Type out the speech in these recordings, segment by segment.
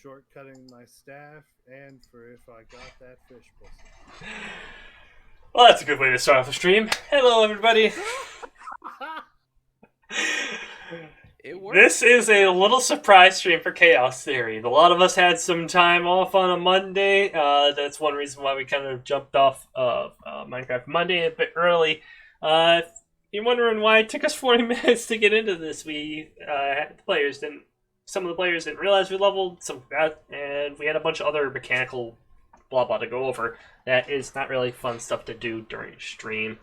shortcutting my staff, and for if I got that fish pussy. Well, that's a good way to start off the stream. Hello, everybody. It worked. This is a little surprise stream for Chaos Theory. A lot of us had some time off on a Monday. That's one reason why we kind of jumped off of Minecraft Monday a bit early. If you're wondering why it took us 40 minutes to get into this, some of the players didn't realize we leveled, some forgot, and we had a bunch of other mechanical blah blah to go over. That is not really fun stuff to do during stream.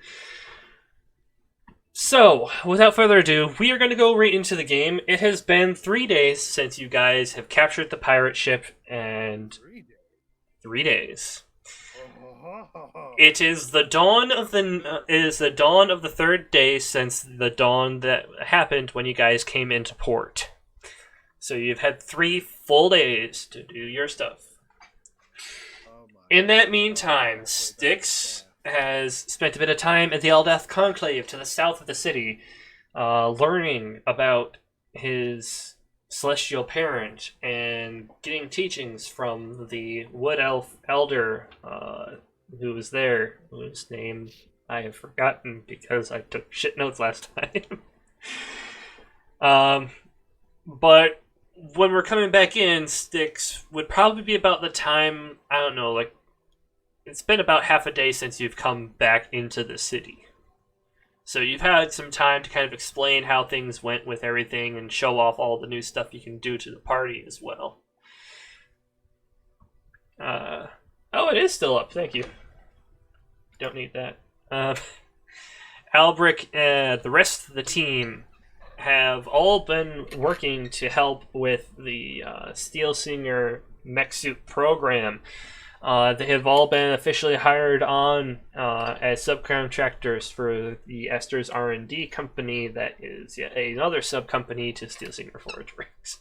So, without further ado, we are going to go right into the game. It has been 3 days since you guys have captured the pirate ship, and 3 days. It is the dawn of the third day since the dawn that happened when you guys came into port. So you've had 3 full days to do your stuff. In that meantime, Styx has spent a bit of time at the Eldath Conclave to the south of the city, learning about his celestial parent and getting teachings from the wood elf elder who was there, whose name I have forgotten because I took shit notes last time. But when we're coming back in, Styx would probably be about the time, I don't know, like, it's been about half a day since you've come back into the city. So you've had some time to kind of explain how things went with everything and show off all the new stuff you can do to the party as well. Oh, it is still up, thank you. Don't need that. Albric and the rest of the team have all been working to help with the Steel Singer mech suit program. They have all been officially hired on as subcontractors for the Esther's R&D company that is yet another sub-company to Steel Singer Forge Rigs.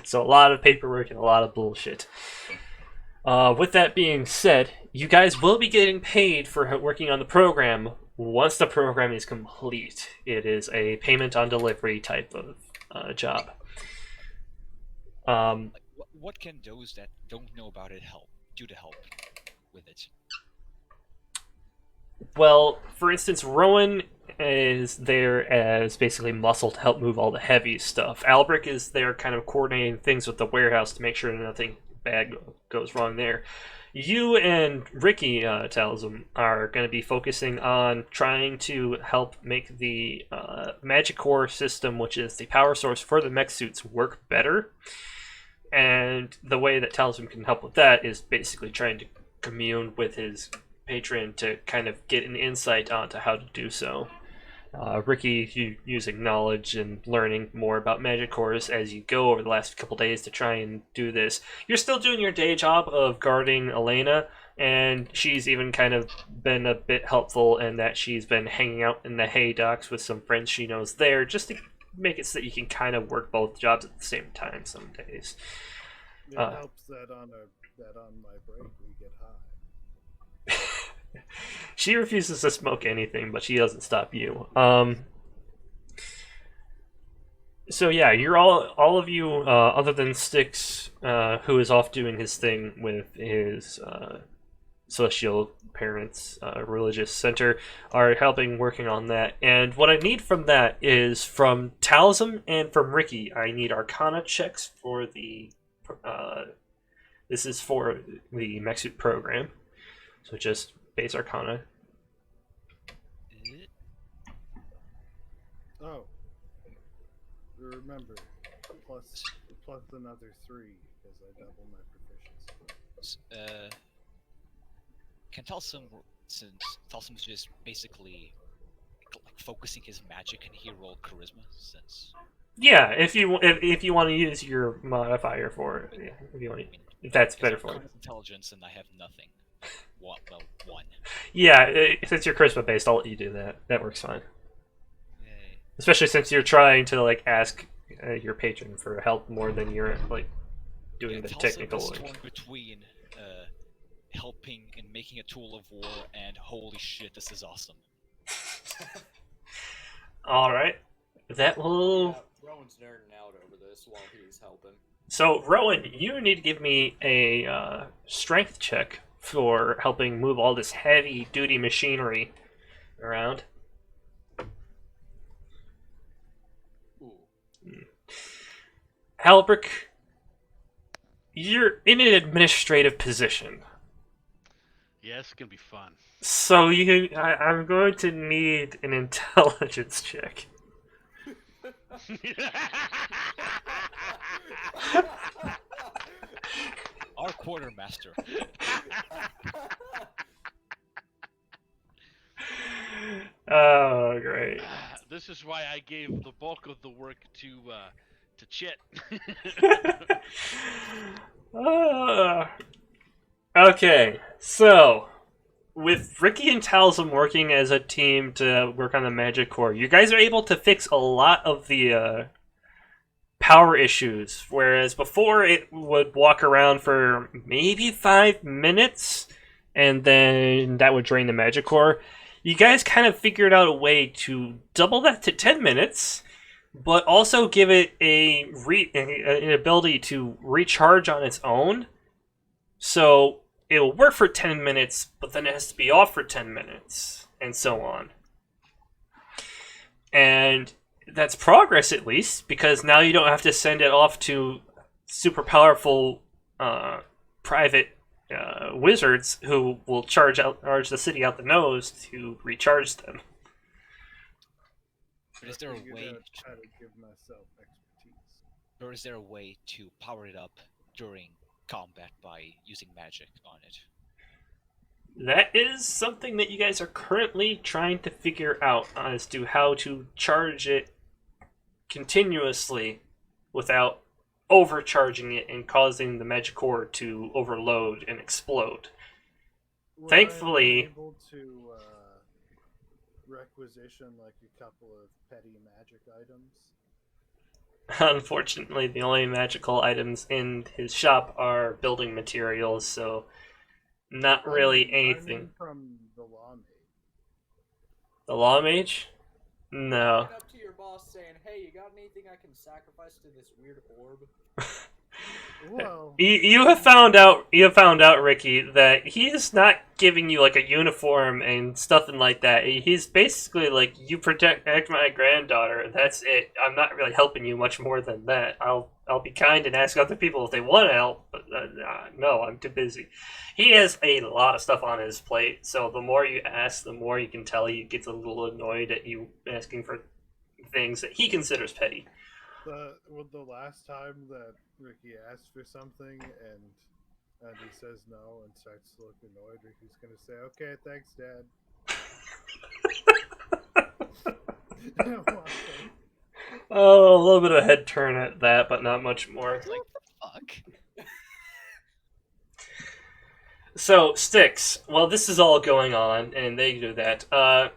So a lot of paperwork and a lot of bullshit. With that being said, you guys will be getting paid for working on the program once the program is complete. It is a payment on delivery type of job. What can those that don't know about it do to help with it? Well, for instance, Rowan is there as basically muscle to help move all the heavy stuff. Albric is there kind of coordinating things with the warehouse to make sure nothing bad goes wrong there. You and Ricky Talism are going to be focusing on trying to help make the Magic Core system, which is the power source for the mech suits, work better. And the way that Talism can help with that is basically trying to commune with his patron to kind of get an insight onto how to do so. Ricky, using knowledge and learning more about magic cores as you go over the last couple days to try and do this. You're still doing your day job of guarding Elena, and she's even kind of been a bit helpful in that she's been hanging out in the hay docks with some friends she knows there, just to make it so that you can kind of work both jobs at the same time some days. It helps that on my break we get high. She refuses to smoke anything, but she doesn't stop you. So yeah, you're all of you, other than Styx, who is off doing his thing with his celestial parents' religious center, are helping working on that. And what I need from that is from Talism and from Ricky. I need Arcana checks for the. This is for the mech suit program, so just base Arcana. Oh, remember, plus another 3 because I double my proficiency. Can Talsum, since Talsum's just basically like focusing his magic, can he roll charisma? Since Yeah, if you want to use your modifier for it, if that's better for you. Intelligence, and I have nothing. Well, 1. Yeah, since you're charisma based, I'll let you do that. That works fine. Yay. Especially since you're trying to like ask your patron for help more than you're like doing the technical work. Is torn between helping and making a tool of war and holy shit, this is awesome. All right, that will Rowan's nerding out over this while he's helping. So, Rowan, you need to give me a strength check for helping move all this heavy-duty machinery around. Ooh. Albrick, you're in an administrative position. Yeah, it's gonna be fun. So I'm going to need an intelligence check. Our quartermaster. Oh, great. This is why I gave the bulk of the work to Chit. Okay, so with Ricky and Talsum working as a team to work on the magic core, you guys are able to fix a lot of the power issues, whereas before it would walk around for maybe 5 minutes, and then that would drain the magic core. You guys kind of figured out a way to double that to 10 minutes, but also give it an ability to recharge on its own. So it'll work for 10 minutes, but then it has to be off for 10 minutes, and so on. And that's progress, at least, because now you don't have to send it off to super powerful private wizards who will charge the city out the nose to recharge them. But is there a Figured way? out how to give myself expertise. Or is there a way to power it up during combat by using magic on it? That is something that you guys are currently trying to figure out as to how to charge it continuously without overcharging it and causing the magic core to overload and explode. Would Thankfully- I be able to requisition like a couple of petty magic items? Unfortunately, the only magical items in his shop are building materials, so not really I mean anything. from the law mage. The Law Mage? No. Get up to your boss saying, "Hey, you got anything I can sacrifice to this weird orb?" Well, You have found out, Ricky, that he is not giving you like a uniform and stuff and like that. He's basically like, you protect my granddaughter. That's it. I'm not really helping you much more than that. I'll be kind and ask other people if they want to help, but no, I'm too busy. He has a lot of stuff on his plate, so the more you ask, the more you can tell he gets a little annoyed at you asking for things that he considers petty. the last time that Ricky asked for something and he says no and starts to look annoyed, Ricky's gonna say, "Okay, thanks, Dad." Oh, a little bit of a head turn at that, but not much more. Like, fuck. So, Styx, while this is all going on, and they do that, oh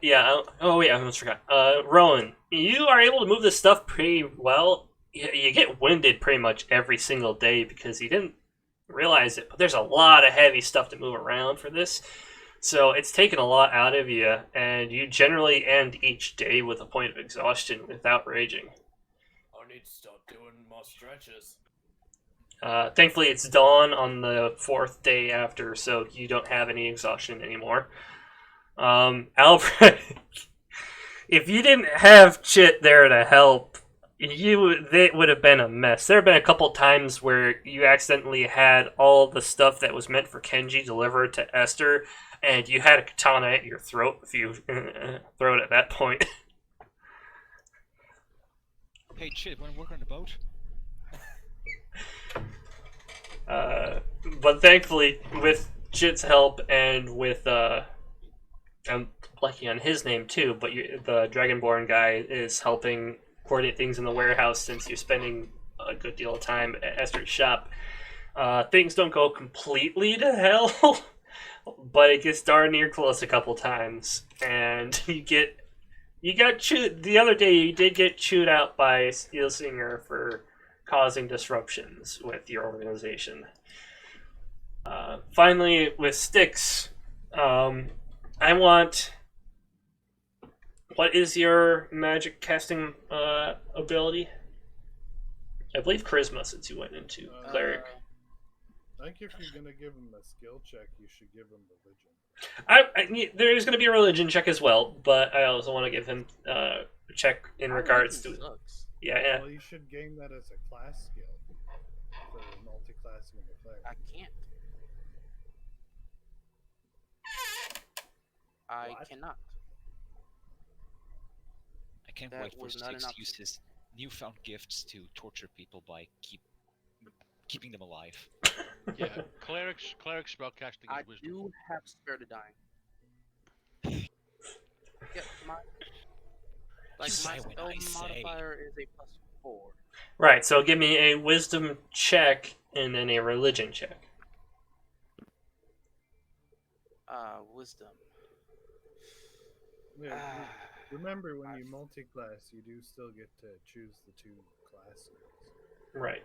wait, I almost forgot. Rowan, you are able to move this stuff pretty well. You get winded pretty much every single day because you didn't realize it, but there's a lot of heavy stuff to move around for this. So it's taken a lot out of you, and you generally end each day with a point of exhaustion without raging. I need to start doing more stretches. Thankfully, it's dawn on the 4th day after, so you don't have any exhaustion anymore. Alfred, if you didn't have Chit there to help, it would have been a mess. There have been a couple times where you accidentally had all the stuff that was meant for Kenji delivered to Esther, and you had a katana at your throat if you throw it at that point. Hey, Chid, wanna work on the boat? But thankfully, with Chit's help and with I'm blanking on his name too, but the Dragonborn guy is helping coordinate things in the warehouse since you're spending a good deal of time at Esther's shop. Things don't go completely to hell, but it gets darn near close a couple times, and you got chewed the other day. You did get chewed out by Steelsinger for causing disruptions with your organization. Finally, with Styx, I want. What is your magic casting ability? I believe charisma since you went into cleric. I think if you're gonna give him a skill check, you should give him religion. There's going to be a religion check as well, but I also want to give him a check in regards to. Sucks. Yeah. Well, you should gain that as a class skill for multi-classing of the cleric. I can't. I What? cannot. I can't That wait for was not Styx an to use his newfound gifts to torture people by keeping them alive. Yeah, cleric spellcasting I is wisdom. do have spare to dying. Yep, my Say when spell I say. modifier is a +4. Right, so give me a wisdom check and then a religion check. Wisdom. Yeah, Ah. remember when you multi-class, you do still get to choose the 2 class skills. Right.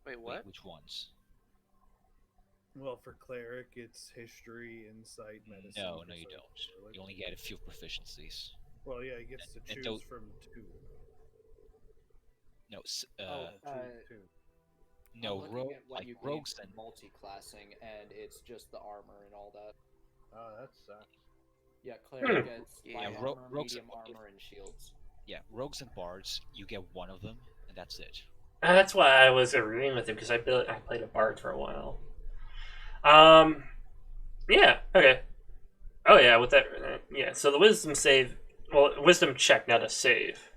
Wait, what? Which ones? Well, for cleric, it's history, insight, medicine. No, for you social don't. religion. You only get a few proficiencies. Well, yeah, he gets to and choose those- from 2. No, Two. no, I'm looking rogue, at what like you gain rogues from and multi-classing, and it's just the armor and all that. Oh, that sucks. Yeah, cleric gets Yeah, light ro- armor, rogues medium and- armor, and shields. rogues and bards, you get one of them, and that's it. That's why I was agreeing with him, because I played a bard for a while. Yeah, okay. Oh yeah, with that, yeah, so the wisdom save, well, wisdom check, not a save.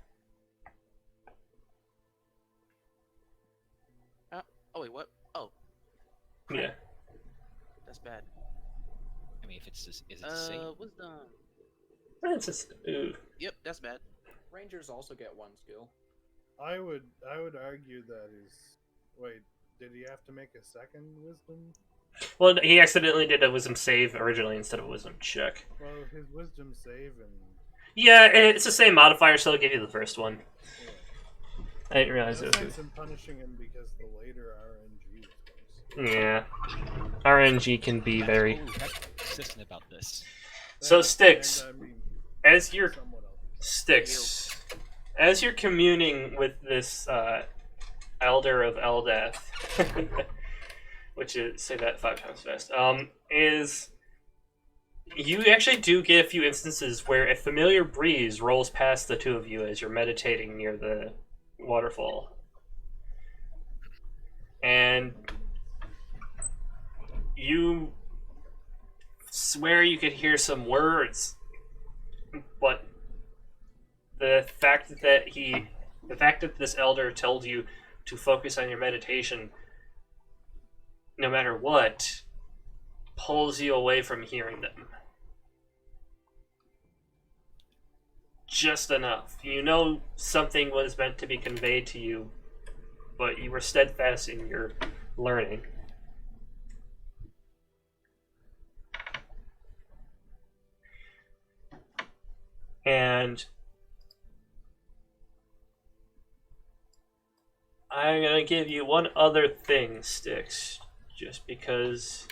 Oh wait, what? Oh, Yeah. that's bad. I mean, if it's is it the same? Wisdom. It's just, ooh. Yep, that's bad. Rangers also get 1 skill. I would argue that is. Wait, did he have to make a second wisdom? Well, he accidentally did a wisdom save originally instead of a wisdom check. Well, his wisdom save and Yeah, it's the same modifier, so I'll give you the first one. yeah. I didn't realize No it was. sense in punishing him because the later RNG was worse. Yeah. RNG can be That's very. totally consistent about this. So, And- Styx, and, I mean, as you're somewhat else. Styx, as you're communing with this elder of Eldath, which is, say that 5 times fast, is you actually do get a few instances where a familiar breeze rolls past the 2 of you as you're meditating near the waterfall. And you swear you could hear some words, but the fact that this elder told you to focus on your meditation no matter what pulls you away from hearing them. Just enough. You know something was meant to be conveyed to you, but you were steadfast in your learning. And I'm gonna give you one other thing, Styx, just because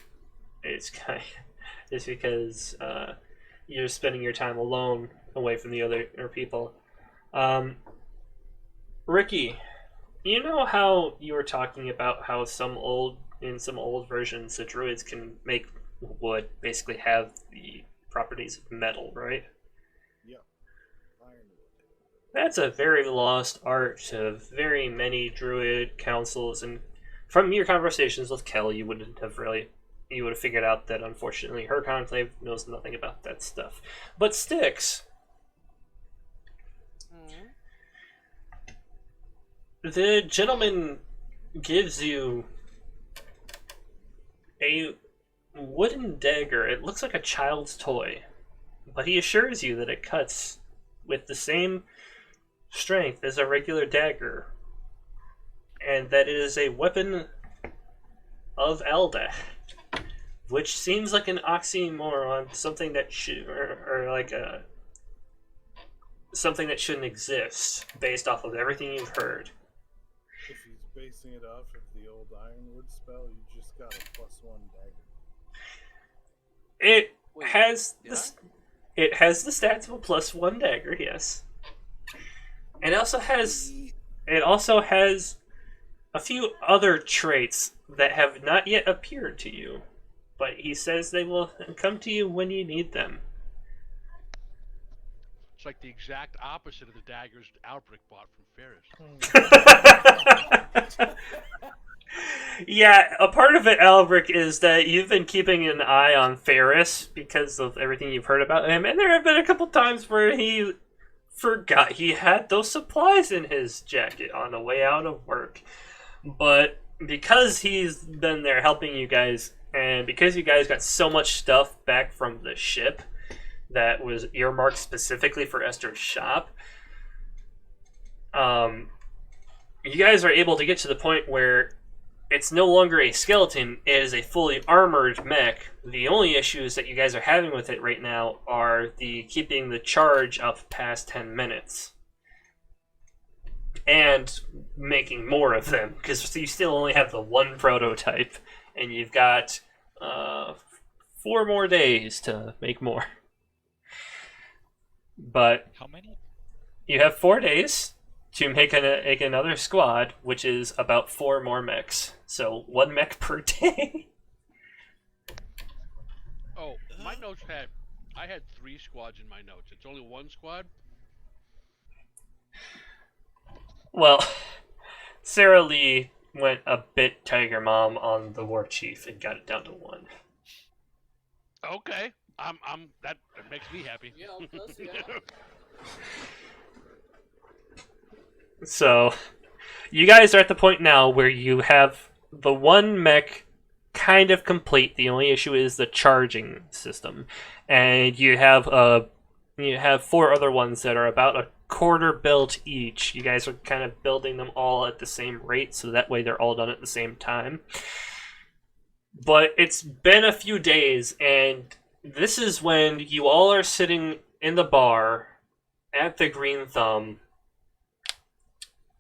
you're spending your time alone, away from the other people. Ricky, you know how you were talking about how in some old versions the druids can make wood basically have the properties of metal, right? That's a very lost art to very many druid councils, and from your conversations with Kel, you would have figured out that unfortunately her conclave knows nothing about that stuff. But Styx, the gentleman gives you a wooden dagger. It looks like a child's toy, but he assures you that it cuts with the same strength as a regular dagger, and that it is a weapon of Elda, which seems like an oxymoron, something that should, or like something that shouldn't exist based off of everything you've heard. If he's basing it off of the old Ironwood spell, you just got a +1 dagger. It Wait, has did it has the stats of a +1 dagger, yes. It also has it also has a few other traits that have not yet appeared to you, but he says they will come to you when you need them. It's like the exact opposite of the daggers Albrecht bought from Ferris. Yeah, a part of it, Albrecht, is that you've been keeping an eye on Ferris because of everything you've heard about him, and there have been a couple times where he forgot he had those supplies in his jacket on the way out of work. But because he's been there helping you guys, and because you guys got so much stuff back from the ship that was earmarked specifically for Esther's shop, you guys are able to get to the point where it's no longer a skeleton, it is a fully armored mech. The only issues that you guys are having with it right now are the keeping the charge up past 10 minutes. And making more of them, because you still only have the one prototype, and you've got 4 more days to make more. But How many? you have 4 days to make another squad, which is about 4 more mechs. So 1 mech per day. Oh, my notes I had 3 squads in my notes. It's only 1 squad? Well, Sarah Lee went a bit Tiger Mom on the War Chief and got it down to 1. Okay. That makes me happy. Yeah, plus, yeah. So, you guys are at the point now where you have the 1 mech kind of complete. The only issue is the charging system, and you have 4 other ones that are about a quarter built each. You guys are kind of building them all at the same rate, so that way they're all done at the same time. But it's been a few days, and this is when you all are sitting in the bar at the Green Thumb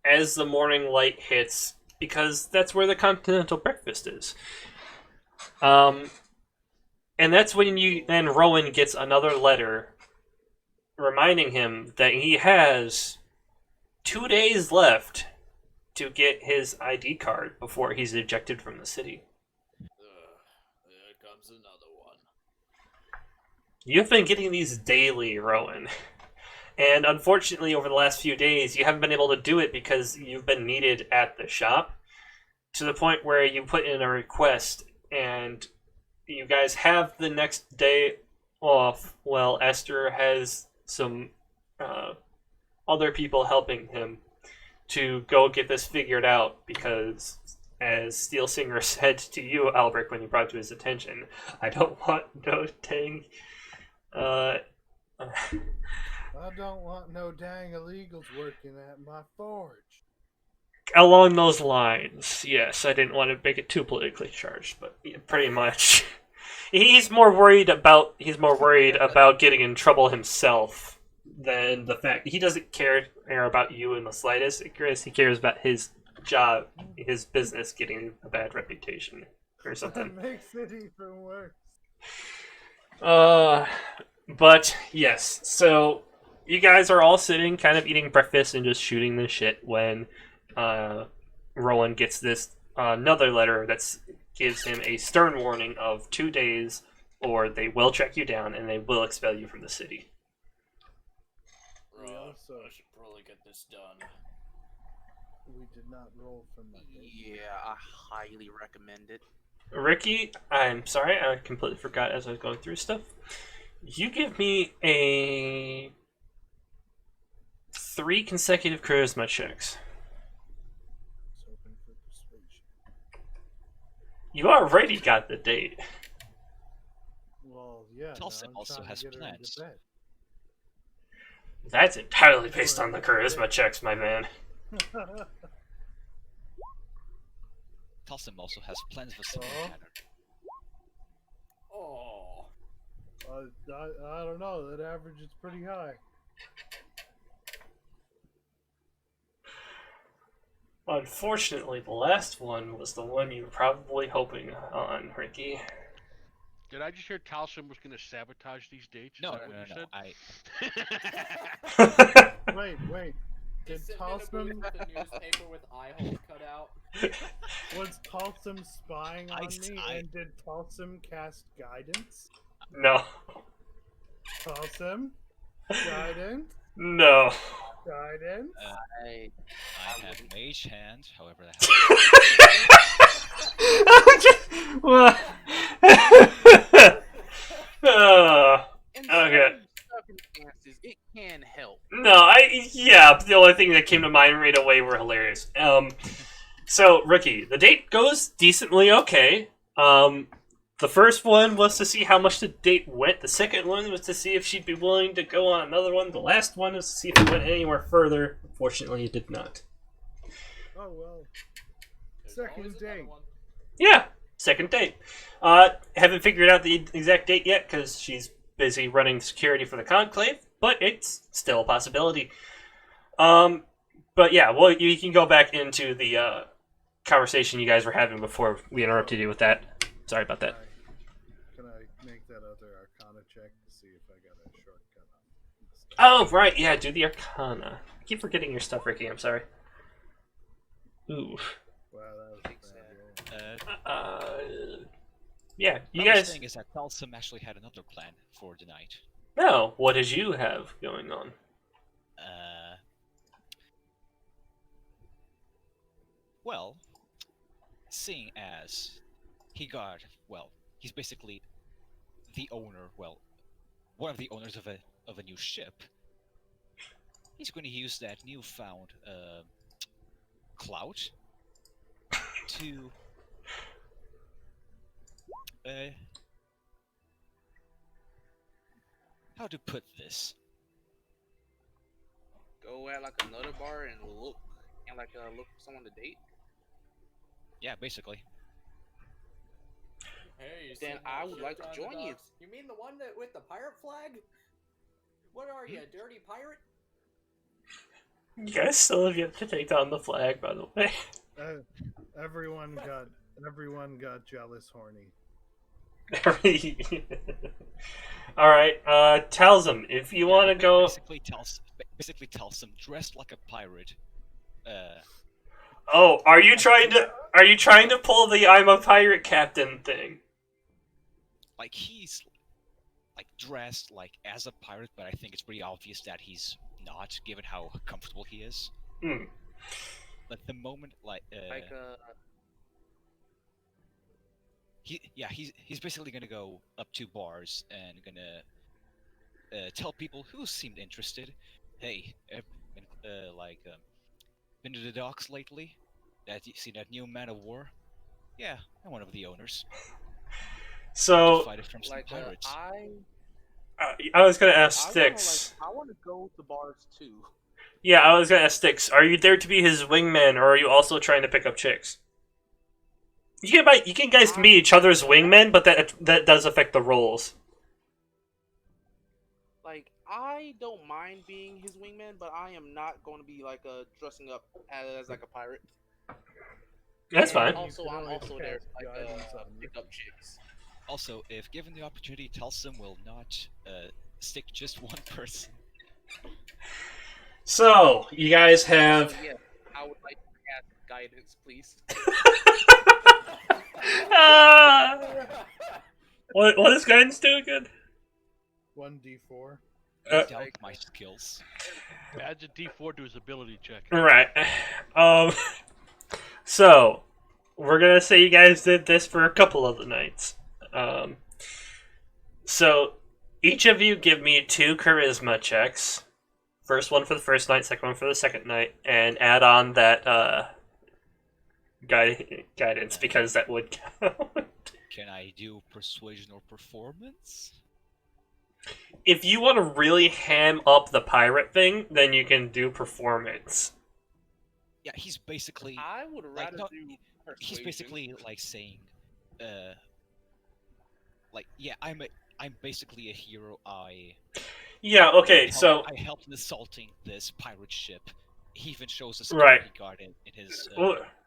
as the morning light hits, because that's where the continental breakfast is. And that's when Rowan gets another letter reminding him that he has 2 days left to get his ID card before he's ejected from the city. Here comes another one. You've been getting these daily, Rowan. And unfortunately, over the last few days, you haven't been able to do it because you've been needed at the shop, to the point where you put in a request, and you guys have the next day off while Esther has some other people helping him to go get this figured out, because, as Steel Singer said to you, Albrecht, when you brought it to his attention, I don't want no dang... I don't want no dang illegals working at my forge. Along those lines, yes. I didn't want to make it too politically charged, but yeah, pretty much. He's more worried about getting in trouble himself than the fact he doesn't care about you in the slightest. He cares about his job, his business getting a bad reputation or something. That makes it even worse. But yes, so you guys are all sitting, kind of eating breakfast and just shooting the shit when Rowan gets this another letter that gives him a stern warning of 2 days, or they will track you down and they will expel you from the city. So I should probably get this done. We did not roll from my Yeah, I highly recommend it. Ricky, I'm sorry, I completely forgot as I was going through stuff. You give me 3 consecutive charisma checks. Hoping for persuasion. You already got the date. Well, yeah. Tulsa now I'm also trying to has get her into plans. bed. That's entirely based on the charisma checks, my man. Tulsim also has plans of a similar Oh. manner. Oh. I don't know. That average is pretty high. Unfortunately, the last one was the one you were probably hoping on, Ricky. Did I just hear Talsim was going to sabotage these dates? Is No, that no, what no, you no. said? Wait. Did He's sitting in a booth Talsum with a newspaper with eye holes cut out. was Talsum spying on me? I- And did Talsum cast guidance? No. Talsum, guidance, No. guidance. I I have mage hand, however that Well, in Okay. some circumstances it can help. yeah, the only thing that came to mind right away were hilarious. So, Rookie, the date goes decently okay. The first one was to see how much the date went. The second one was to see if she'd be willing to go on another one. The last one was to see if it went anywhere further. Unfortunately, it did not. Oh well. There's Second always another date. one. Yeah, second date. Haven't figured out the exact date yet because she's busy running security for the conclave, but it's still a possibility. But yeah, well, you can go back into the conversation you guys were having before we interrupted you with that. Sorry about that. Can I make that other Arcana check to see if I got a shortcut on this stuff? Oh, right, yeah, do the Arcana. I keep forgetting your stuff, Ricky, I'm sorry. Ooh. Wow, that was a bad roll. Yeah, you the other guys... thing is that Talsum actually had another plan for the night. No, what did you have going on? Well, seeing as he's basically the owner, one of the owners of a new ship. He's going to use that newfound clout to how to put this? Go at like another bar and look look for someone to date. Yeah, basically. Hey, you Then sitting I there would like to shit on the join you. docks? You mean the one that with the pirate flag? What are you, a dirty pirate? You guys still have yet to take down the flag, by the way. Everyone got jealous horny. Alright, Talsum, if you want to go... Basically tells him dressed like a pirate. Oh, are you trying to pull the I'm a pirate captain thing? Like he's like dressed like as a pirate, but I think it's pretty obvious that he's not, given how comfortable he is. Hmm. But the moment he's basically gonna go up to bars and gonna tell people who seemed interested, hey, been to the docks lately? That you see that new man of war? Yeah, I'm one of the owners. So, Fight it from some Like pirates. I was gonna ask Styx. I want to go to bars too. Yeah, I was gonna ask Styx. Are you there to be his wingman, or are you also trying to pick up chicks? You can guys can be each other's wingmen, but that does affect the roles. Like, I don't mind being his wingman, but I am not going to be like dressing up as like a pirate. That's fine. Also, I'm always also there cast to guidance on me. pick up chicks. Also, if given the opportunity, Talsum will not stick just one person. So, you guys have... So, yeah, I would like to cast guidance, please. What does guidance do again? 1d4. Uh, Doubt my skills. Adds a D4 to his ability check. Right. So, we're gonna say you guys did this for a couple of the nights. So, each of you give me 2 charisma checks. First one for the first night, second one for the second night, and add on that guidance, because that would count. Can I do persuasion or performance? If you want to really ham up the pirate thing, then you can do performance. Yeah, he's basically I would rather no, do persuasion. he's basically like saying, yeah, I'm basically a hero. Yeah, okay, so... I helped in assaulting this pirate ship. He even shows a Right. security guard in his.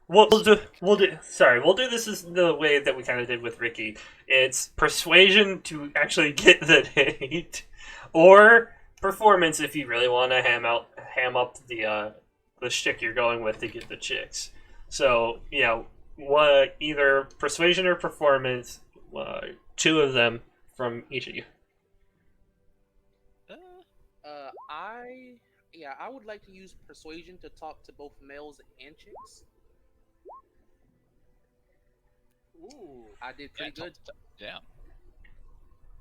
We'll do this as the way that we kind of did with Ricky. It's persuasion to actually get the date, or performance if you really want to ham up the the shtick you're going with to get the chicks. So, what either persuasion or performance, 2 of them from each of you. I would like to use persuasion to talk to both males and chicks. Ooh. I did pretty good. Damn.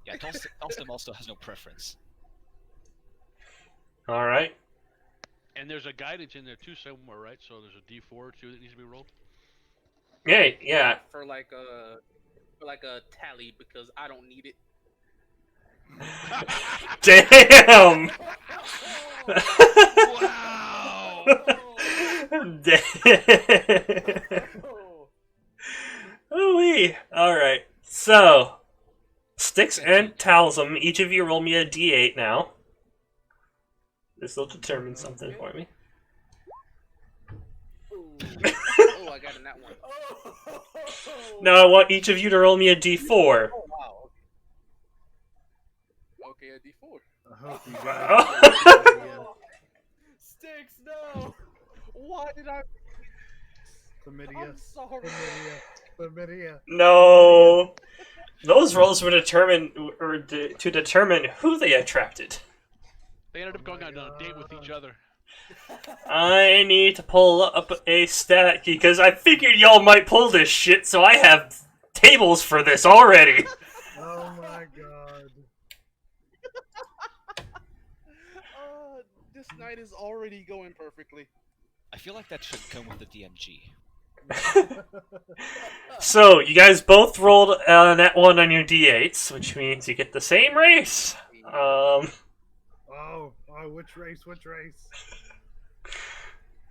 Yeah, Telstam also has no preference. All right. And there's a guidance in there too somewhere, right? So there's a D4 too that needs to be rolled. Yeah. For like a tally because I don't need it. Damn. Wow. Damn. Ooh-wee. All right. So, Styx and Talsum, each of you roll me a D8 now. This will determine something for me. Oh, I got in that one. Now I want each of you to roll me a D4. Oh wow. Okay, a D4. I hope you guys. Sticks, no! Why did I? Chlamydia. I'm sorry. Chlamydia. No. Those rolls were determined to determine who they attracted. They ended up going on a date with each other. I need to pull up a stat because I figured y'all might pull this shit, so I have tables for this already. Oh my god. This night is already going perfectly. I feel like that should come with the DMG. So, you guys both rolled that one on your D8s, which means you get the same race. Oh, which race?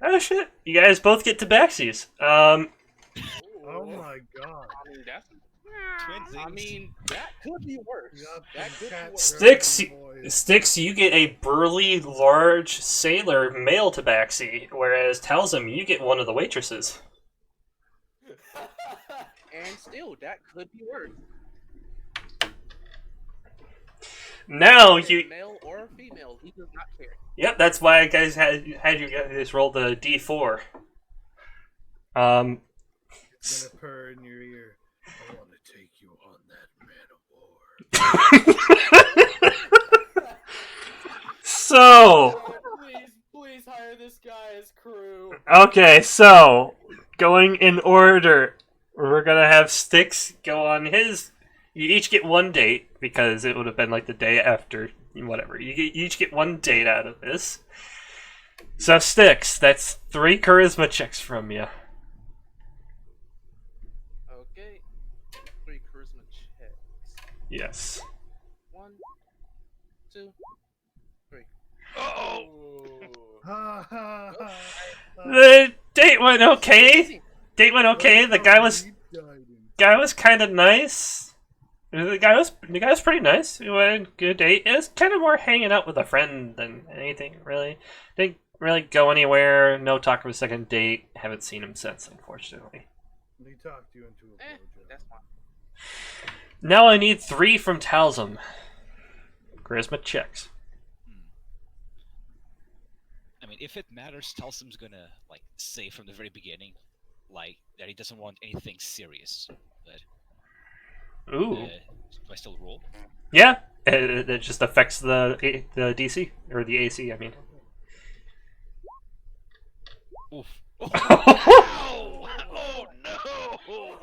Oh shit, you guys both get tabaxis. Oh my god. I mean, that could be worse. That could be worse. Styx, you get a burly, large sailor male tabaxi, whereas Talsum, you get one of the waitresses. And still, that could be worse. Now you. Male or female, he does not care. Yep, that's why I guys had you guys roll the D4. It's gonna purr in your ear. I want to take you on that man of war. So. Please hire this guy as crew. Okay, so going in order, we're gonna have Styx go on his. You each get one date because it would have been like the day after, whatever. You each get one date out of this. So Styx, that's 3 charisma checks from you. Okay. 3 charisma checks. Yes. 1, 2, 3. The date went okay. The guy was kind of nice. The guy was pretty nice. We went on a good date. It was kind of more hanging out with a friend than anything, really. Didn't really go anywhere. No talk of a second date. Haven't seen him since, unfortunately. He talked you into a blowjob. That's fine. Now I need 3 from Talsum. Charisma checks. I mean, if it matters, Telsum's gonna say from the very beginning, that he doesn't want anything serious. But Ooh. do I still roll? Yeah. It just affects the DC or the AC. I mean. Oof. Oh no!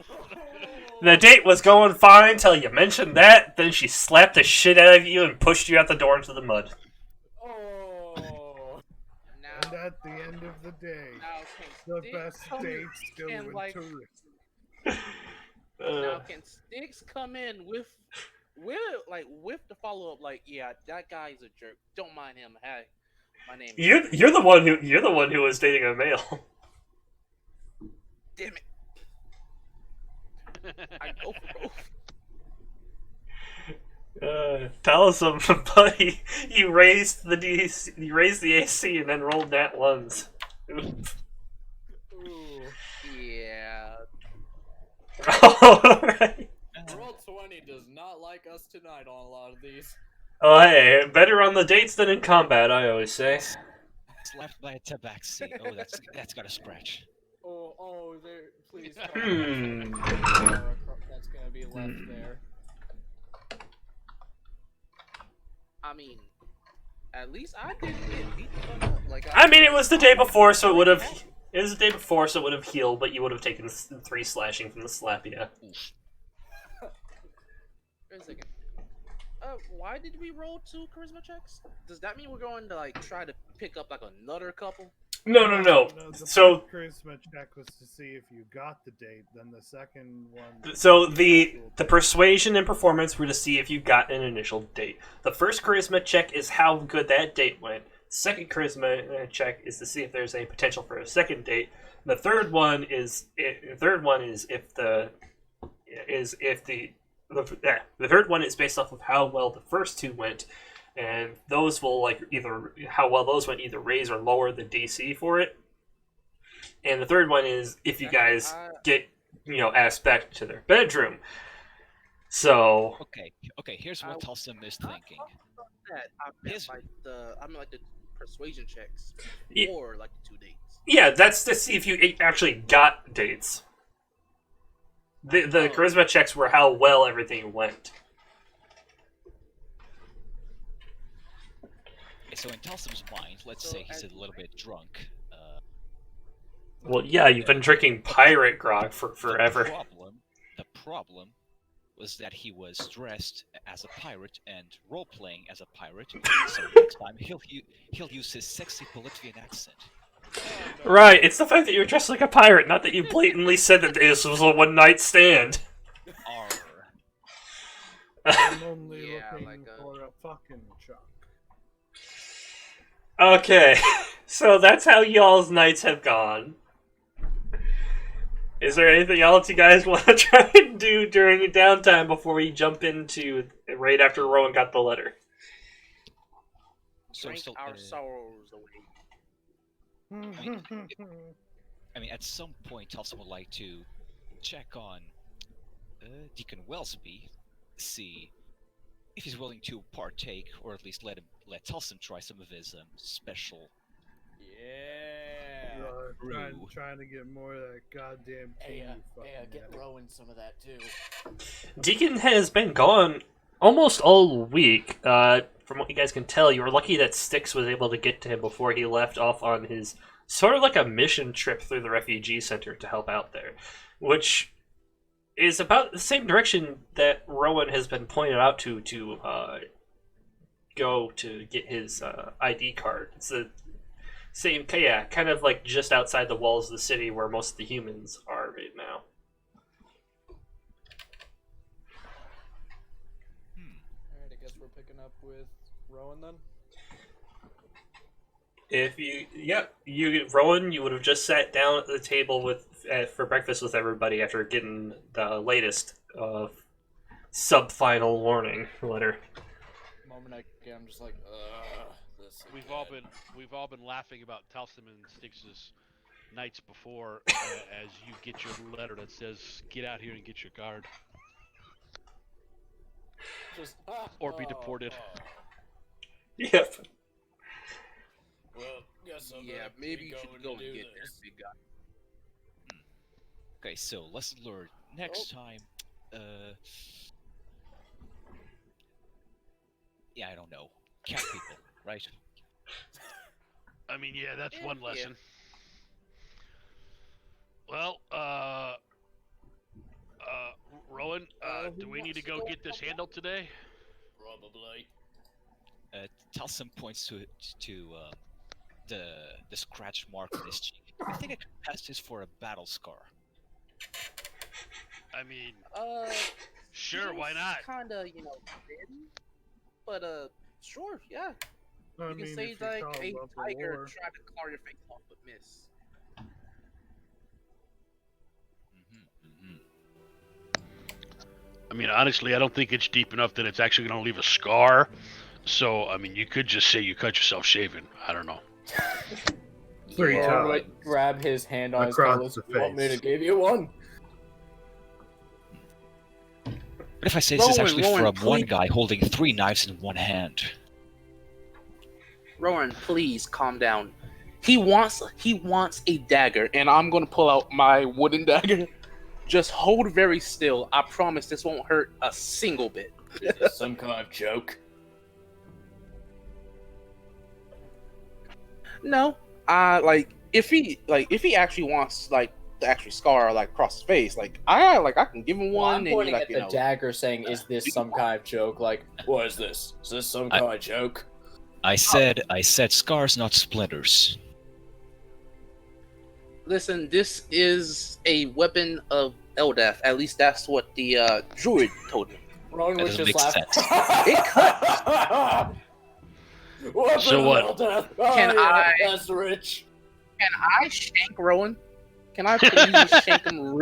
The date was going fine till you mentioned that. Then she slapped the shit out of you and pushed you out the door into the mud. Oh. And at the end of the day, the best dates go into risk. Now can Styx come in with the follow up? Yeah, that guy's a jerk. Don't mind him. Hey, my name. You're the one who was dating a male. Damn it! I go for both. Talsum, buddy, you raised the AC and then rolled that ones. Ooh. Yeah. Alright. Roll 20 does not like us tonight on a lot of these. Oh hey, better on the dates than in combat, I always say. Slapped by a tabaxi. Oh, that's got a scratch. Oh, there. Please. Hmm. That's gonna be left there. I mean, at least I didn't get beat the fuck up. Like I mean, it was the day before, so it would have. It was the day before, so it would have healed, but you would have taken 3 slashing from the slap, yeah. Oof. Wait a second. Why did we roll 2 charisma checks? Does that mean we're going to like try to pick up like another couple? No. The So, first charisma check was to see if you got the date. Then the second one. so the persuasion and performance were to see if you got an initial date. The first charisma check is how good that date went. The second charisma check is to see if there's any potential for a second date. The third one is if the third one is based off of how well the first 2 went, and those will like either how well those went either raise or lower the DC for it. And the third one is if you guys get asked back to their bedroom. So Okay. Here's what Tulsim is thinking. I mean like the persuasion checks or like the 2 dates. yeah, that's to see if you actually got dates. The charisma checks were how well everything went. Okay, so in Tulsim's mind, let's say he's a little bit drunk. Well, yeah, you've been drinking pirate grog for forever. The problem was that he was dressed as a pirate and role-playing as a pirate. So next time he'll use his sexy Bolivian accent. Right, it's the fact that you're dressed like a pirate, not that you blatantly said that this was a one-night stand. Arr. I'm only Yeah, looking like for a fucking chunk. Okay, so that's how y'all's nights have gone. Is there anything else you guys want to try and do during your downtime before we jump into right after Rowan got the letter? Drink our sorrows away. I mean, at some point, Tulsim would like to check on Deacon Wellsby, see if he's willing to partake, or at least let Tulsim try some of his special. Yeah. Trying to get more of that goddamn tea. Get Rowan some of that too. Deacon has been gone almost all week. From what you guys can tell, you were lucky that Styx was able to get to him before he left off on his sort of like a mission trip through the refugee center to help out there, which is about the same direction that Rowan has been pointed out to go to get his ID card. It's the same, yeah, kind of like just outside the walls of the city where most of the humans are right now. Alright, I guess we're picking up with Rowan then. If Rowan, you would have just sat down at the table for breakfast with everybody after getting the latest sub-final warning letter. The moment I get, I'm just like, this. We've all been laughing about Tulsim and Styx's nights before as you get your letter that says get out here and get your card Just, or be deported. Yep. Well, guess I'm Yeah, maybe you should go and get this big guy. Okay, so lesson learned. Next time, yeah, I don't know. Cat people, right? I mean, yeah, that's one Yeah. lesson. Well, Rowan, do we need to go get this handled today? Probably. Tulsim points to the scratch mark on his cheek. I think I could pass this for a battle scar. I mean, Sure, why not? Kinda, thin, but sure, yeah. I You mean, can say if you like call a up a tiger war. tried to claw your face off, but miss. I mean, honestly, I don't think it's deep enough that it's actually going to leave a scar. So, I mean, you could just say you cut yourself shaving. I don't know. 3 Or times. like grab his hand on his Across cutlass. the You want me to face. give you one? What if I say this is actually Rowan, from one please. guy holding 3 knives in one hand? Rowan, please calm down. He wants a dagger, and I'm gonna pull out my wooden dagger. Just hold very still. I promise this won't hurt a single bit. Is this some kind of joke? No, if he actually wants to actually scar across his face, I can give him Well, one. I'm and pointing like, at the dagger, saying, "Is this some kind of joke? Like, what is this? Is this some kind of joke?" I said scars, not splinters. Listen, this is a weapon of Eldath. At least that's what the druid told me. Rowan That was doesn't just make laughing. It cuts. So what? Can I- That's rich. Can I shank Rowan? Can I please shank him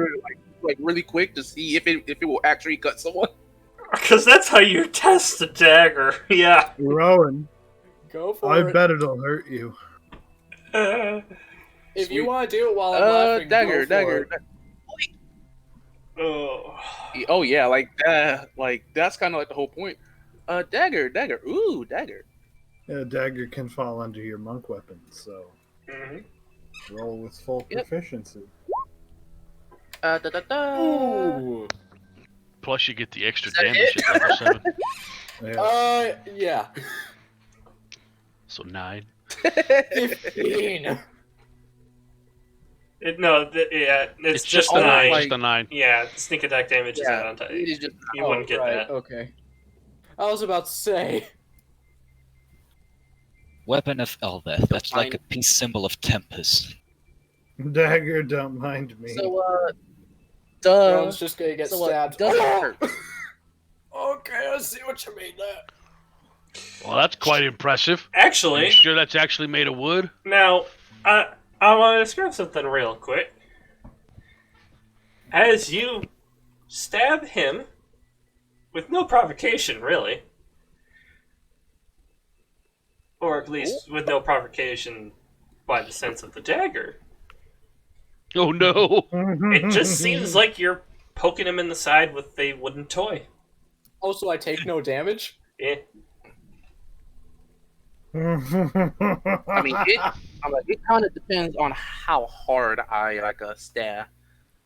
really quick to see if it will actually cut someone? Because that's how you test a dagger. Yeah. Rowan, Go for I it. bet it'll hurt you. If you want to do it while I'm laughing, Dagger, go for dagger. it. Oh. Oh yeah, that's kind of like the whole point. Dagger. Ooh, dagger. Yeah, dagger can fall under your monk weapon, so Mhm. roll with full Yep. proficiency. Da, da, da. Ooh. Plus, you get the extra Is that damage it? at level 7. Yeah. Yeah. So 9. 15. It's just a a 9. 9. Just a 9. Yeah, the sneak attack damage is Yeah, not on top. it is just You wouldn't get right, that. Okay. I was about to say. Weapon of Elveth. That's like a peace symbol of Tempest. Dagger, don't mind me. so. Rowan's just gonna get So stabbed. does it Oh! hurt? Okay, I see what you mean there. Well, that's quite impressive. Are Actually, you sure that's actually made of wood? now, I want to describe something real quick. As you stab him, with no provocation, really, or at least with no provocation by the sense of the dagger, Oh no! it just seems like you're poking him in the side with a wooden toy. Also, I take no damage. Eh. I mean, it kind of depends on how hard I stab.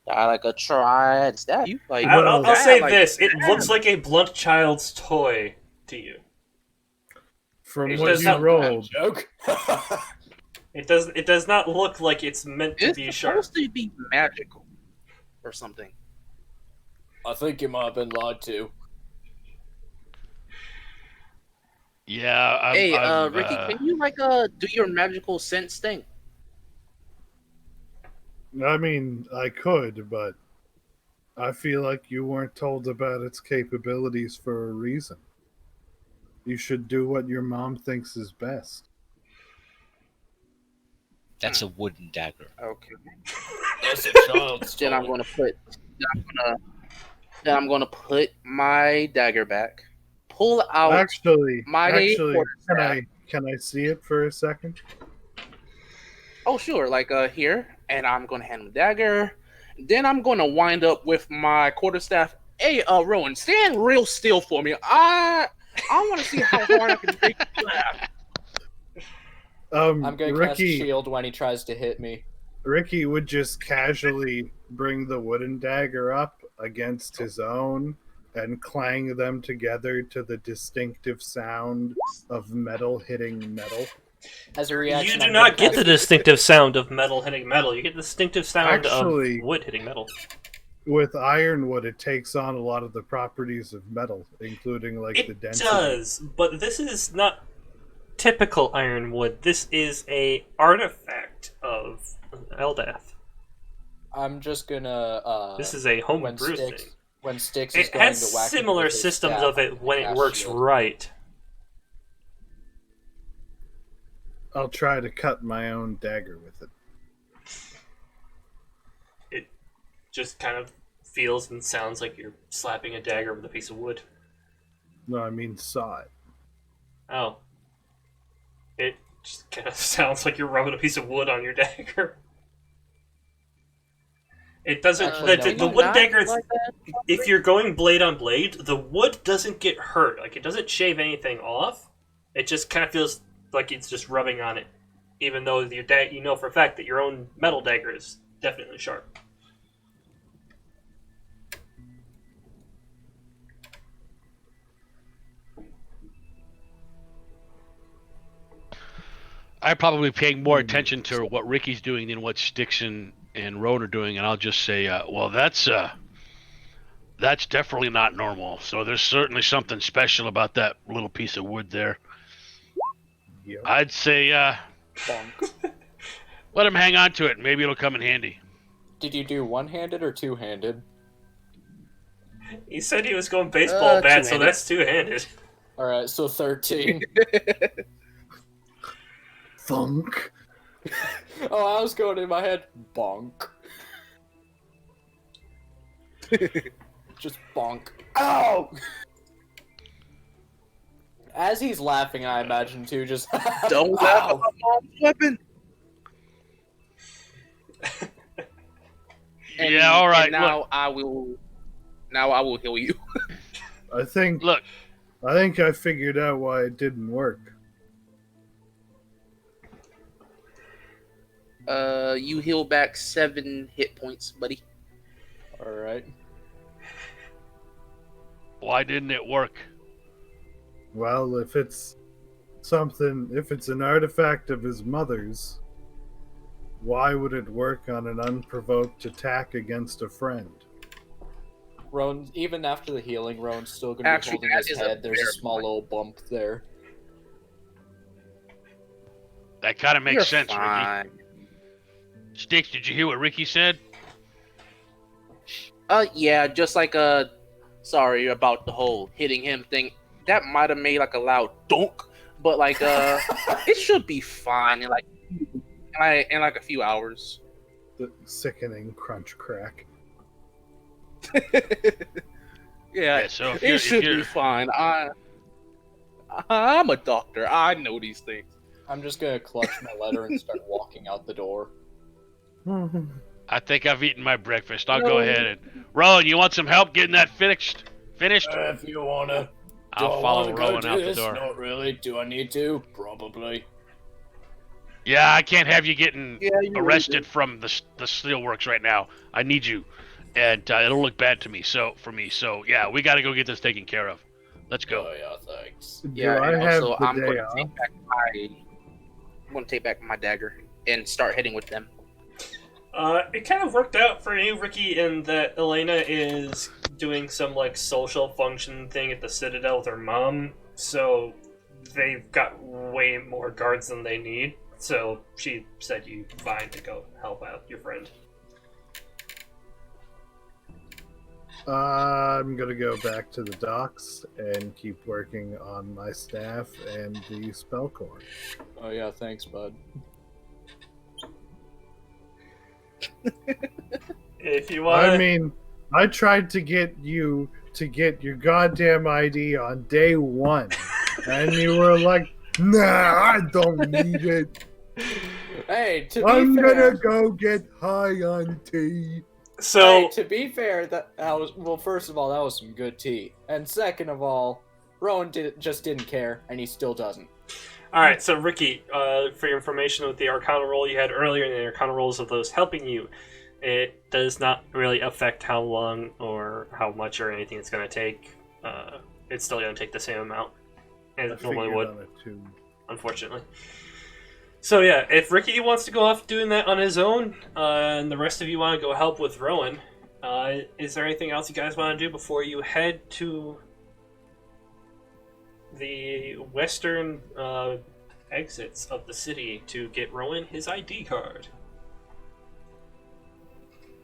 I try and stab you. I'll say this: it looks like a blunt child's toy to you. From It what does you not- rolled, Joke. It does not look like it's meant to It's be sharp. supposed to be magical or something. I think you might have been lied to. Yeah, I'm, Ricky, can you do your magical sense thing? I mean, I could, but I feel like you weren't told about its capabilities for a reason. You should do what your mom thinks is best. That's a wooden dagger. Okay. That's a child's Then I'm gonna put my dagger back. Pull out Actually, my quarterstaff. can I see it for a second? Oh sure, here, and I'm gonna hand him the dagger. Then I'm gonna wind up with my quarterstaff. Hey, Rowan, stand real still for me. I want to see how hard I can make you laugh. I'm gonna cast Ricky, shield when he tries to hit me. Ricky would just casually bring the wooden dagger up against his own and clang them together to the distinctive sound of metal hitting metal. As a reaction, You do I'm not gonna get the cast- distinctive sound of metal hitting metal. You get the distinctive sound Actually- of wood hitting metal. With ironwood, it takes on a lot of the properties of metal, including the It density. does, but this is not typical ironwood. This is a artifact of Eldath. I'm just gonna. This is a home when brew Styx, thing. when Styx is It going has to whack him similar with his systems staff, of it when it cast works shield. right. I'll try to cut my own dagger with it. It just kind of feels and sounds like you're slapping a dagger with a piece of wood. No, I mean saw it. Oh. It just kind of sounds like you're rubbing a piece of wood on your dagger. It doesn't. Actually, no, the no. wood dagger, if you're going blade on blade, the wood doesn't get hurt. Like, it doesn't shave anything off. It just kind of feels like it's just rubbing on it. even though you know for a fact that your own metal dagger is definitely sharp. I'm probably paying more attention to what Ricky's doing than what Styx and Roan are doing, and I'll just say, well, that's definitely not normal. So there's certainly something special about that little piece of wood there. Yep. I'd say, Bonk. let him hang on to it. Maybe it'll come in handy. Did you do one-handed or two-handed? He said he was going baseball bat, so two-handed. that's two-handed. Alright, so 13. Funk. Oh, I was going in my head. Bonk. Just bonk. Ow! As he's laughing, I imagine, too, just... Don't laugh at Ow! my mom's weapon. Yeah, all right, And now I will heal you. I think Look, I figured out why it didn't work. You heal back 7 hit points, buddy. Alright. why didn't it work? Well, if it's an artifact of his mother's, why would it work on an unprovoked attack against a friend? Roan, even after the healing, Roan's still gonna Actually, be holding that his is a head. There's a fair small point. little bump there. That kind of makes You're sense, Ricky. fine. Styx, did you hear what Ricky said? Yeah, just like sorry about the whole hitting him thing. That might have made like a loud donk, but like it should be fine in like a few hours. The sickening crunch crack. Yeah, So if it should you're, be fine. I'm a doctor. I know these things. I'm just gonna clutch my letter and start walking out the door. I think I've eaten my breakfast. I'll No. go ahead and Rowan, you want some help getting that finished? Finished? If you wanna. I'll follow Rowan out the door. Not really. Do I need to? Probably. Yeah, I can't have you getting Yeah, you arrested from the steelworks right now. I need you, and it'll look bad to me. So yeah, we got to go get this taken care of. Let's go. Oh yeah, thanks. Yeah, Do I and have also the I'm day going to off? take back my dagger and start heading with them. It kind of worked out for you, Ricky, in that Elena is doing some like social function thing at the Citadel with her mom, so they've got way more guards than they need. So she said you fine to go help out your friend. I'm gonna go back to the docks and keep working on my staff and the spell core. Oh yeah, thanks, bud. If you want, I mean, I tried to get you to get your goddamn ID on day one, and you were like, "Nah, I don't need it. Hey, to I'm be fair, gonna go get high on tea." so hey, to be fair, that was well. First of all, that was some good tea, and second of all, Rowan just didn't care, and he still doesn't. all right. So Ricky, for your information, with the Arcana roll you had earlier, and the Arcana rolls of those helping you, it does not really affect how long or how much or anything it's going to take. It's still going to take the same amount as I it normally figured would, on it too. unfortunately. So yeah, if Ricky wants to go off doing that on his own, and the rest of you want to go help with Rowan, is there anything else you guys want to do before you head to the western exits of the city to get Rowan his ID card?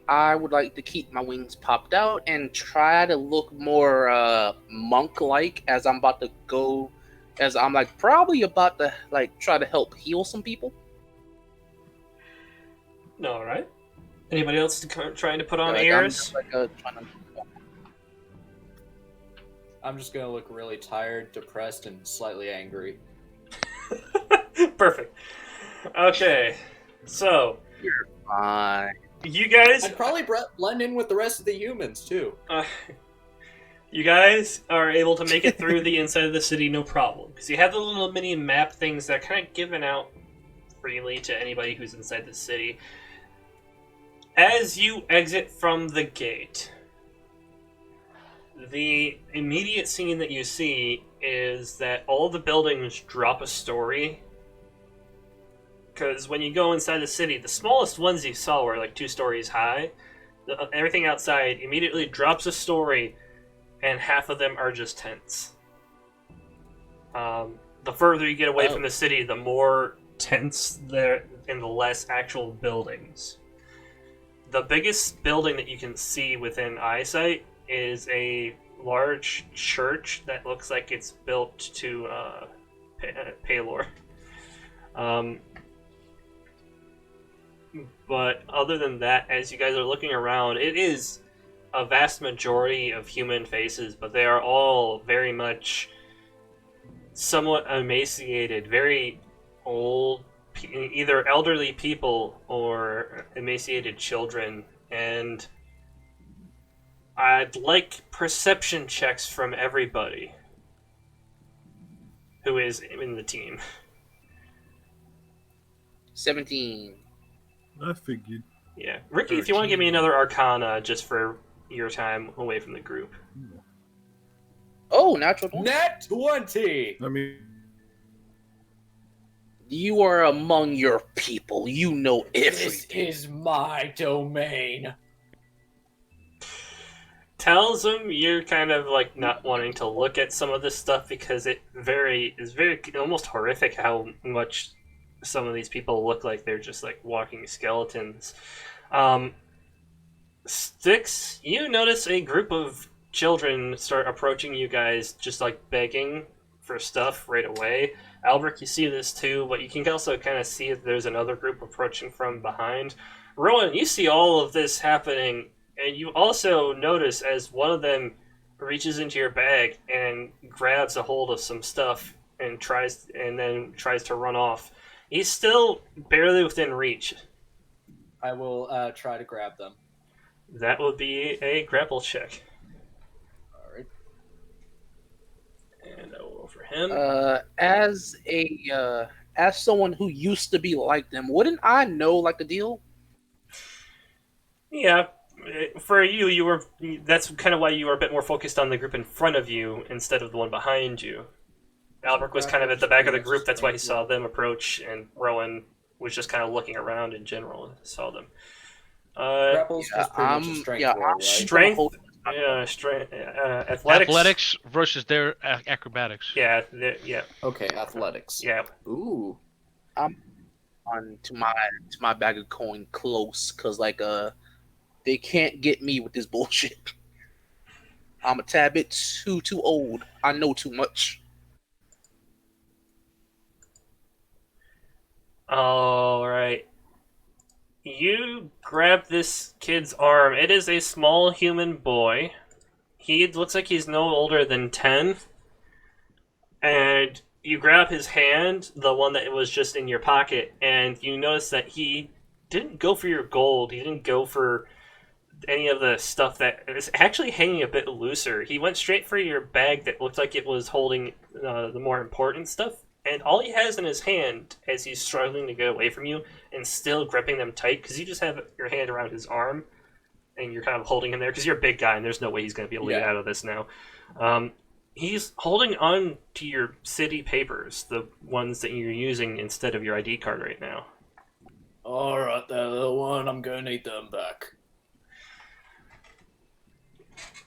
I would like to keep my wings popped out and try to look more monk-like as I'm about to go, as I'm like probably about to like try to help heal some people. All right. Anybody else trying to put on I'm airs? just, like, trying to- I'm just gonna look really tired, depressed, and slightly angry. Perfect. Okay, so Fine. you guys, I'd probably blend in with the rest of the humans too. you guys are able to make it through the inside of the city no problem, because you have the little mini map things that are kind of given out freely to anybody who's inside the city. As you exit from the gate, the immediate scene that you see is that all the buildings drop a story. Because when you go inside the city, the smallest ones you saw were like 2 stories high. Everything outside immediately drops a story, and half of them are just tents. The further you get away from the city, the more tents there and the less actual buildings. The biggest building that you can see within eyesight is a large church that looks like it's built to Paylor. But other than that, as you guys are looking around, it is a vast majority of human faces, but they are all very much somewhat emaciated, very old, either elderly people or emaciated children. And I'd like perception checks from everybody who is in the team. 17. I figured. Yeah. Ricky, if you want to give me another Arcana just for your time away from the group. Oh, natural 20. Nat 20! I mean, You are among your people. You know This everything. is my domain. Tells him you're kind of like not wanting to look at some of this stuff because it is very almost horrific how much some of these people look like they're just like walking skeletons. Styx, you notice a group of children start approaching you guys, just like begging for stuff right away. Albrecht, you see this too, but you can also kind of see that there's another group approaching from behind. Rowan, you see all of this happening, and you also notice as one of them reaches into your bag and grabs a hold of some stuff and then tries to run off. He's still barely within reach. I will try to grab them. That would be a grapple check. Alright. And I will roll for him. As someone who used to be like them, wouldn't I know like the deal? Yeah, for you that's kind of why you were a bit more focused on the group in front of you instead of the one behind you. Albert was kind of at the back of the group, that's why he saw them approach, and Rowan was just kind of looking around in general and saw them. Grapple's just pretty much a strength roll, right? Strength, athletics. Athletics versus their acrobatics. Yeah, Okay, athletics. yeah. Ooh. On to my bag of coin close, cause they can't get me with this bullshit. I'm a tad bit too old. I know too much. All right. You grab this kid's arm. It is a small human boy. He looks like he's no older than 10. And you grab his hand, the one that was just in your pocket, and you notice that he didn't go for your gold. He didn't go for any of the stuff that is actually hanging a bit looser. He went straight for your bag that looked like it was holding the more important stuff. And all he has in his hand, as he's struggling to get away from you and still gripping them tight, because you just have your hand around his arm and you're kind of holding him there, because you're a big guy and there's no way he's going to be able to get out of this now. He's holding on to your city papers, the ones that you're using instead of your ID card right now. Alright, that little one, I'm gonna need them back.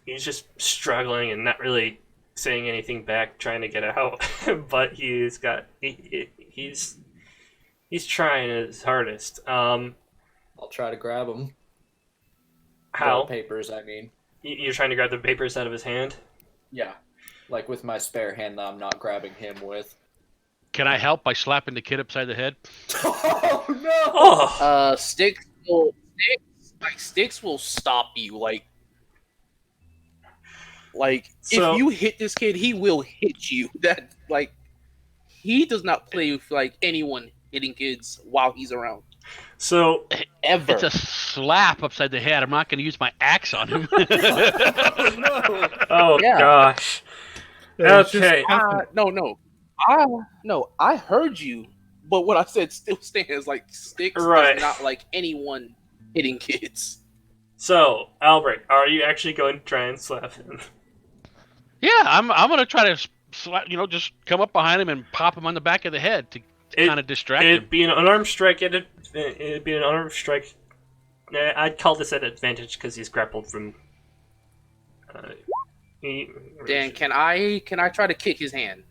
He's just struggling and not really saying anything back, trying to get out. But he's trying his hardest. I'll try to grab them. How? The papers, I mean. You're trying to grab the papers out of his hand? Yeah. Like with my spare hand that I'm not grabbing him with. Can I help by slapping the kid upside the head? Oh no! Oh! Sticks will stop you. So- if you hit this kid, he will hit you. He does not play with anyone hitting kids while he's around. So, Ever. It's a slap upside the head. I'm not going to use my axe on him. oh Yeah. gosh. Yeah, it's just- Okay. No. I heard you. but what I said still stands. Like Sticks Right. does not like anyone hitting kids. So, Albert, are you actually going to try and slap him? Yeah, I'm gonna try to just come up behind him and pop him on the back of the head to kind of distract him. It'd be an unarmed strike. It'd be an unarmed strike. I'd call this an advantage because he's grappled from. Dan, can I try to kick his hand?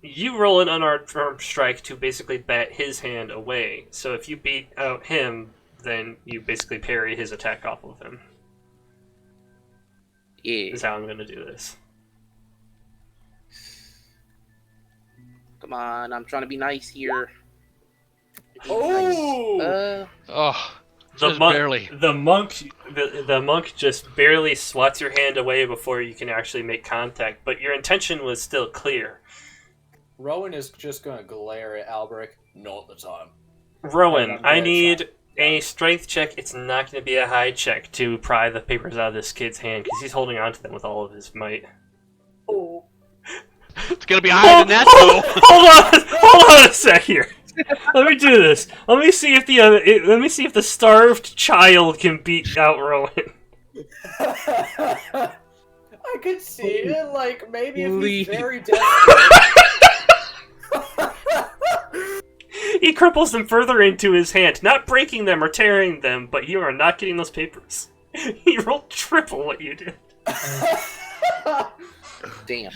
You roll an unarmed strike to basically bat his hand away. So if you beat out him, then you basically parry his attack off of him. Yeah. Is how I'm going to do this. Come on, I'm trying to be nice here. Oh! Oh, The just monk, barely. the monk just barely swats your hand away before you can actually make contact, but your intention was still clear. Rowan is just gonna glare at Albrecht. Not the time. Rowan, I'm I gonna need a strength check. It's not going to be a high check to pry the papers out of this kid's hand because he's holding on to them with all of his might. Oh. It's gonna be higher than that, hold, though. hold on a sec here. Let me do this. Let me see if the starved child can beat out Rowan. I could see it, like, maybe if Please. he's very desperate. He cripples them further into his hand, not breaking them or tearing them, but you are not getting those papers. He rolled triple what you did. Damn.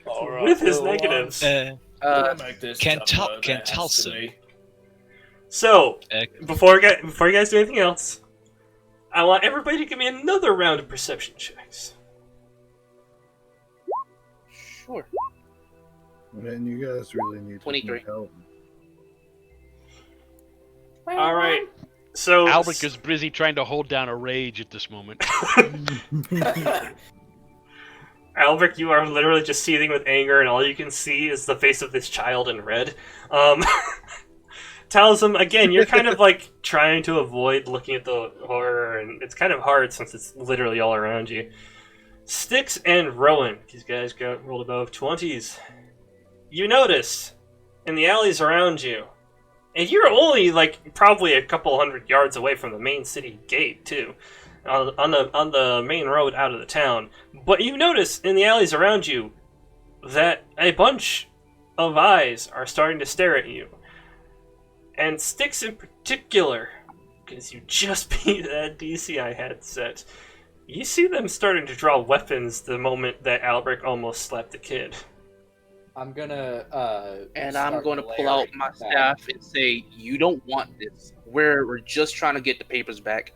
Alright, With his well, negatives. Can Tulson? So, Uh, before you guys do anything else, I want everybody to give me another round of perception checks. Sure. Man, you guys really need 23. help. All right. So Albrecht is busy trying to hold down a rage at this moment. Albrecht, you are literally just seething with anger, and all you can see is the face of this child in red. Tells him again, you're kind of like trying to avoid looking at the horror, and it's kind of hard since it's literally all around you. Sticks and Rowan, these guys got rolled above 20s. You notice in the alleys around you, and you're only like probably a couple hundred yards away from the main city gate too, on the main road out of the town. But you notice in the alleys around you that a bunch of eyes are starting to stare at you, and Sticks in particular, because you just beat that DC I had set. You see them starting to draw weapons the moment that Albrecht almost slapped the kid. I'm gonna And start I'm going to pull glaring out my back. staff and say, "You don't want this. We're just trying to get the papers back.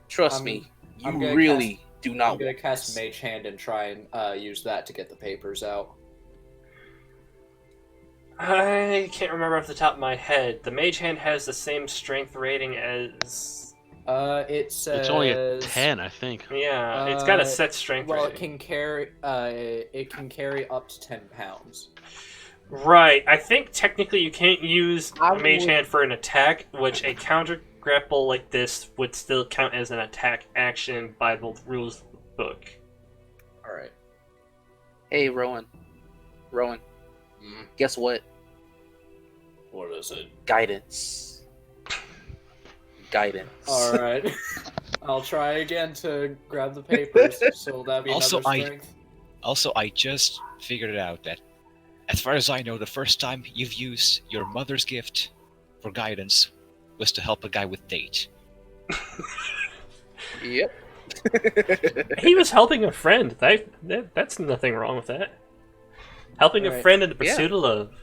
Trust me, I'm you gonna really do I'm not gonna want cast this." Mage Hand and try and use that to get the papers out. I can't remember off the top of my head. The Mage Hand has the same strength rating as... It says It's only a 10, I think. Yeah, it's got a set strength Well, rating. it can carry up to 10 pounds. Right, I think technically you can't use I a Mage would- Hand for an attack, which a counter grapple like this would still count as an attack action by the rules book. All right. Hey, Rowan. Guess what? What is it? Guidance. All right. I'll try again to grab the papers. So will that be Also, another strength? Also, I just figured it out that, as far as I know, the first time you've used your mother's gift for guidance was to help a guy with date. Yep. He was helping a friend. That's nothing wrong with that. Helping a Right. friend in the Yeah. pursuit of love.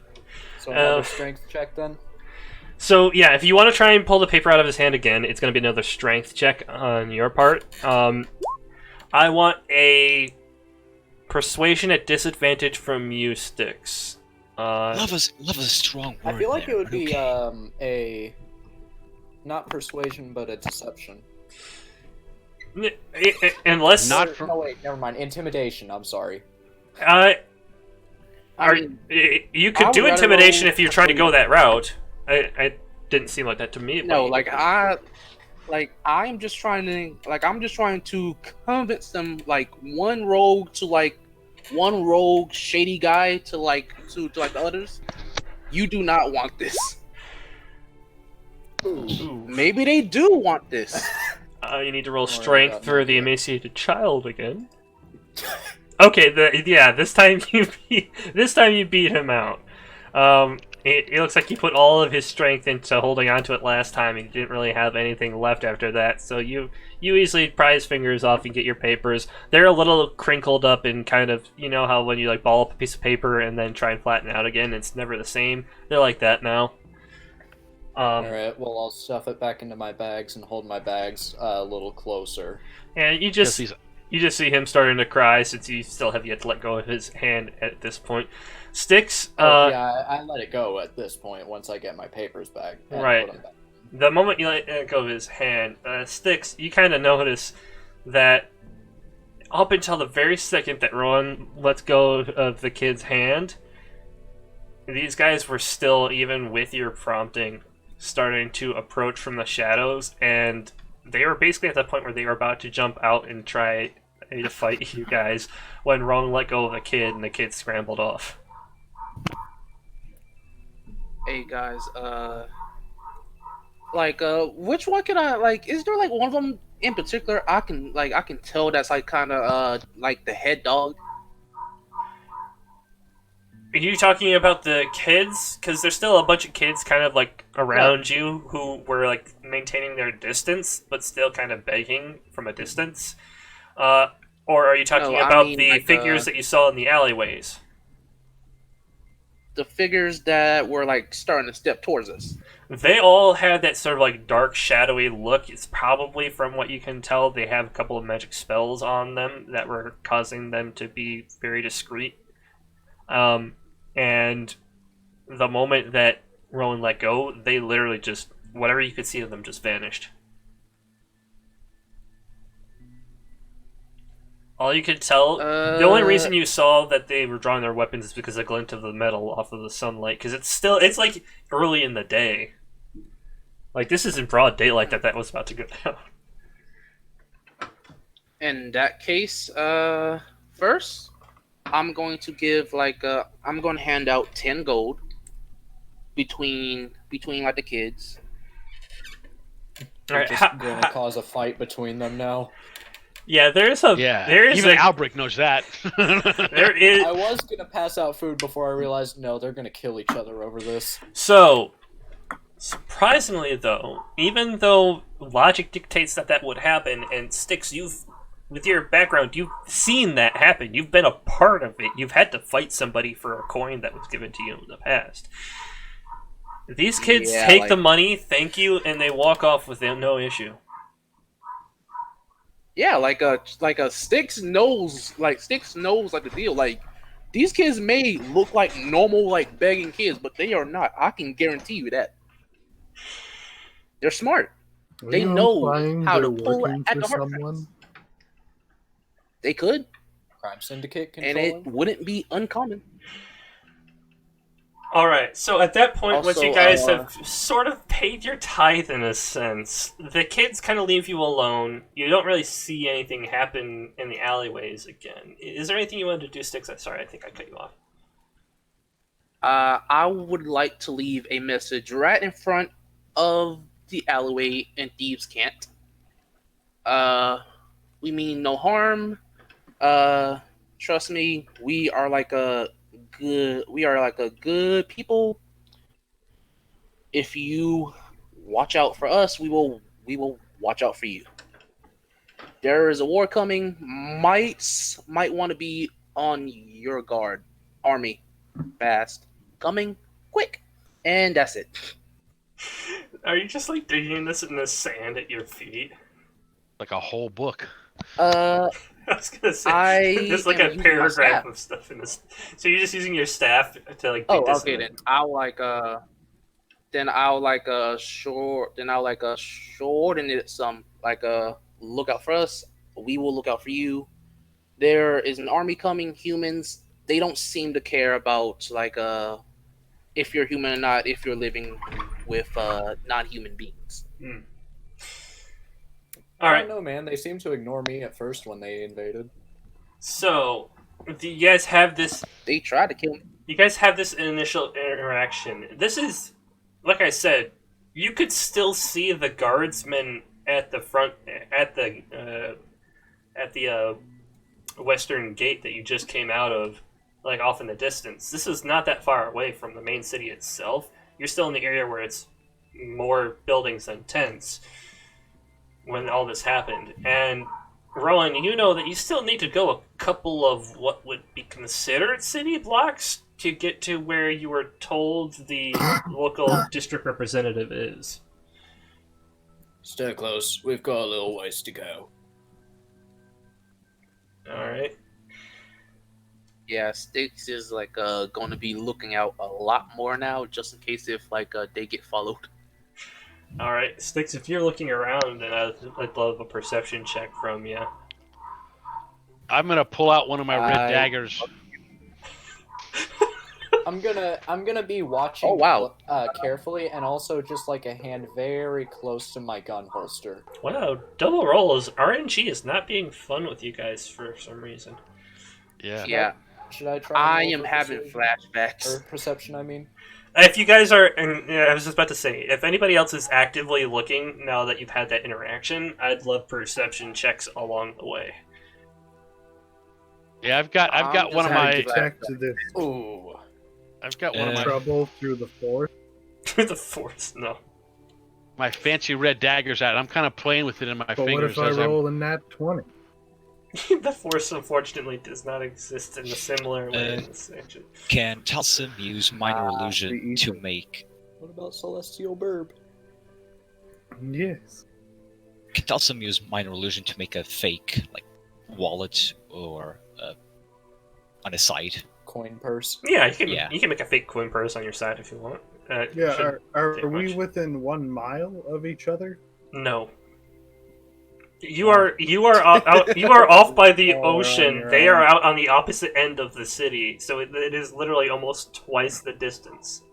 So another Uh, strength check then. So yeah, if you want to try and pull the paper out of his hand again, it's going to be another strength check on your part. I want a persuasion at disadvantage from you, Sticks. Love is a strong word. I feel like there, it would but be okay. a not persuasion but a deception. Unless Not Or- from- No wait, never mind. Intimidation. I'm sorry. I mean, you could I do would rather intimidation roll if you're trying to go that route. I didn't seem like that to me. no, but- I'm just trying to convince them, like one rogue shady guy to the others. You do not want this. Ooh. Maybe they do want this. You need to roll Don't worry strength about for me the yet. emaciated child again. Okay, this time you beat him out. It looks like he put all of his strength into holding onto it last time. He didn't really have anything left after that. So you easily pry his fingers off and get your papers. They're a little crinkled up and kind of, you know how when you like ball up a piece of paper and then try and flatten it out again, it's never the same. They're like that now. Alright, well, I'll stuff it back into my bags and hold my bags a little closer. And you Because just see him starting to cry since you still have yet to let go of his hand at this point. Sticks, Yeah, I let it go at this point once I get my papers back. And Right. put 'em back. the moment you let go of his hand, Sticks, you kind of notice that up until the very second that Rowan lets go of the kid's hand, these guys were still, even with your prompting, starting to approach from the shadows, and they were basically at that point where they were about to jump out and try to fight you guys when Rowan let go of the kid and the kid scrambled off. Hey guys, which one can I like? Is there like one of them in particular I can tell that's like kind of like the head dog? Are you talking about the kids? Because there's still a bunch of kids kind of like around you who were like maintaining their distance, but still kind of begging from a distance. Or are you talking No, I about mean, the like, figures that you saw in the alleyways? The figures that were like starting to step towards us. They all had that sort of like dark, shadowy look. It's probably, from what you can tell, they have a couple of magic spells on them that were causing them to be very discreet. And the moment that Rowan let go, they literally just, whatever you could see of them just vanished. All you could tell, the only reason you saw that they were drawing their weapons is because of the glint of the metal off of the sunlight, because it's like early in the day. Like, this is in broad daylight that was about to go down. In that case, first, I'm going to give I'm going to hand out 10 gold between like the kids. We're Alright, just going to cause a fight between them now. yeah, there is even Albrecht knows that. there is. I was going to pass out food before I realized, no, they're going to kill each other over this. So, surprisingly though, even though logic dictates that would happen, and Styx, with your background, you've seen that happen. You've been a part of it. You've had to fight somebody for a coin that was given to you in the past. These kids take the money, thank you, and they walk off with no issue. Yeah, like a Styx knows the deal. Like, these kids may look like normal like begging kids, but they are not. I can guarantee you that. They're smart. Are They you know implying how they're to pull working at for the heartstrings. someone? They could, Crime Syndicate and controlling? it wouldn't be uncommon. Alright, so at that point, once Also, you guys have sort of paid your tithe in a sense, the kids kind of leave you alone. You don't really see anything happen in the alleyways again. Is there anything you wanted to do, Styx? I'm sorry, I think I cut you off. I would like to leave a message right in front of the alleyway, and thieves can't. We mean no harm. Trust me, we are like a good people. If you watch out for us, we will watch out for you. There is a war coming. Might want to be on your guard. Army, fast, coming, quick, and that's it. Are you just like digging this in the sand at your feet? Like a whole book. Uh, I was gonna say, I there's like am a using my paragraph staff. of stuff in this. So you're just using your staff to like dig Oh, this okay in? then. I'll shorten it some. Look out for us. We will look out for you. There is an army coming. Humans. They don't seem to care about if you're human or not. If you're living with non-human beings. All I right. don't know, man. They seemed to ignore me at first when they invaded. So, do you guys have this? They tried to kill me. you guys have this initial interaction. This is, like I said, you could still see the guardsmen at the front, at the western gate that you just came out of, like off in the distance. This is not that far away from the main city itself. You're still in the area where it's more buildings than tents when all this happened. And Rowan, you know that you still need to go a couple of what would be considered city blocks to get to where you were told the local district representative is. Stay close. We've got a little ways to go. Alright. Yeah, Sticks is like going to be looking out a lot more now, just in case if like they get followed. Alright, Sticks, if you're looking around, then I'd love a perception check from you. I'm gonna pull out one of my red I- daggers. I'm gonna be watching Oh, wow. carefully, and also just like a hand very close to my gun holster. Wow, double rolls. RNG is not being fun with you guys for some reason. Yeah. Yeah, Should I try? I and roll am for having persuasion? flashbacks. Or perception, I mean. If you guys are, and I was just about to say, if anybody else is actively looking now that you've had that interaction, I'd love perception checks along the way. Yeah, I've got I'm one of just my having Detect this Ooh. I've got one of my trouble through the force. Through the force, no. my fancy red daggers out. I'm kind of playing with it in my But what fingers if I as I'm. roll a nat 20? The force, unfortunately, does not exist in a similar way in this section. Can Talsim use minor illusion the to ether. make? What about Celestial Burb? Yes. Can Talsim use minor illusion to make a fake like wallet or on his side? Coin purse. Yeah, Yeah. you can make a fake coin purse on your side if you want. Yeah, shouldn't are take we much. within 1 mile of each other? No. You are you are off by the Oh, we're on ocean. your They own. are out on the opposite end of the city, so it is literally almost twice the distance.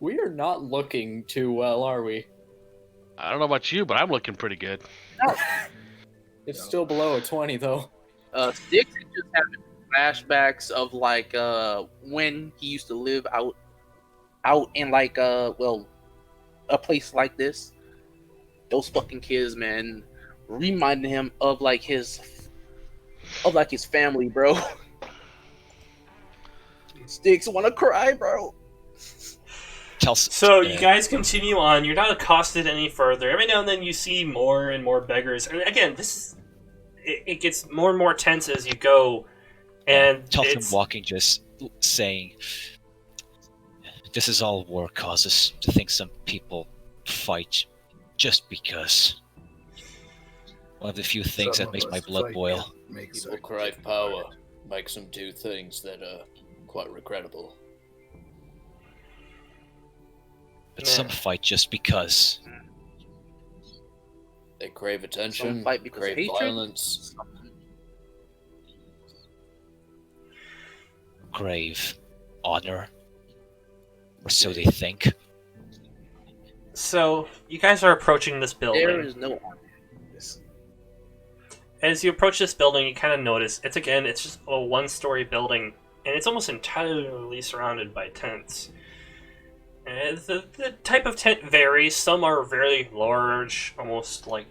We are not looking too well, are we? I don't know about you, but I'm looking pretty good. It's still below a 20, though. Sticks is just having flashbacks of like when he used to live out in like a place like this. Those fucking kids, man, reminding him of like his family, bro. Sticks wanna cry, bro. So you guys continue on. You're not accosted any further. Every now and then you see more and more beggars, and again, it gets more and more tense as you go. And Talsim it's walking, just saying, "This is all war causes. To think some people fight just because." One of the few things Some that of makes my us blood fight boil. makes People our crave power, makes them do things that are quite regrettable. But some fight just because. They crave attention, Some fight because of crave hatred. violence. Crave honor. Or so they think. so you guys are approaching this building. There is no honor in this. As you approach this building, you kind of notice it's just a one-story building, and it's almost entirely surrounded by tents. And the type of tent varies. Some are very large, almost like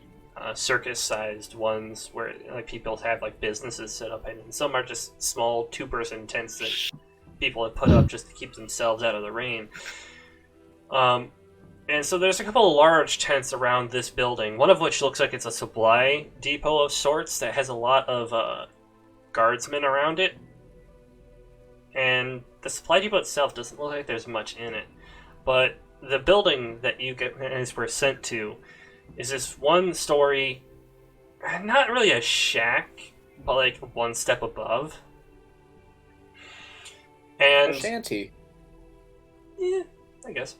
circus-sized ones, where like people have like businesses set up in, and some are just small two-person tents that people have put up just to keep themselves out of the rain. And so there's a couple of large tents around this building, one of which looks like it's a supply depot of sorts that has a lot of guardsmen around it. And the supply depot itself doesn't look like there's much in it. But the building that you guys were sent to is this one story, not really a shack, but like one step above. And A shanty. yeah, I guess.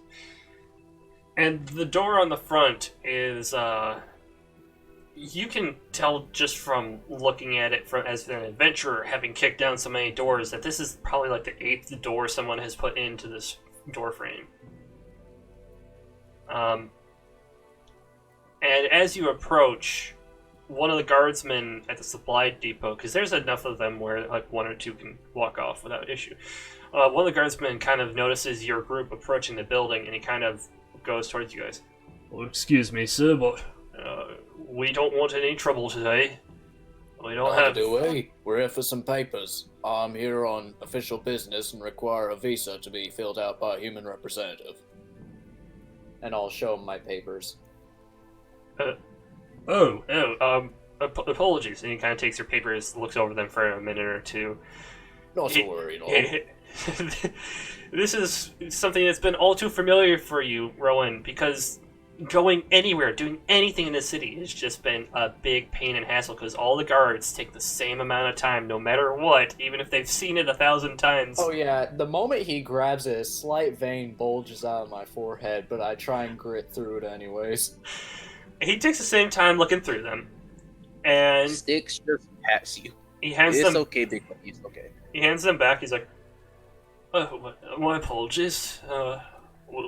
And the door on the front is, you can tell just from looking at it as an adventurer, having kicked down so many doors, that this is probably like the 8th door someone has put into this door frame. And as you approach, one of the guardsmen at the supply depot, because there's enough of them where like one or two can walk off without issue. One of the guardsmen kind of notices your group approaching the building, and he kind of goes towards you guys. Well, excuse me, sir, but we don't want any trouble today. We don't have. Do we? We're here for some papers. I'm here on official business and require a visa to be filled out by a human representative. And I'll show him my papers. Apologies. And he kind of takes your papers, looks over them for a minute or two. Not to worry at all. This is something that's been all too familiar for you, Rowan, because going anywhere, doing anything in the city has just been a big pain and hassle, because all the guards take the same amount of time, no matter what, even if they've seen it 1,000 times. Oh yeah, the moment he grabs it, a slight vein bulges out of my forehead, but I try and grit through it anyways. He takes the same time looking through them, and Sticks just pats you. he hands It's them. okay, big boy. It's okay. He hands them back. He's like, "Oh, my apologies.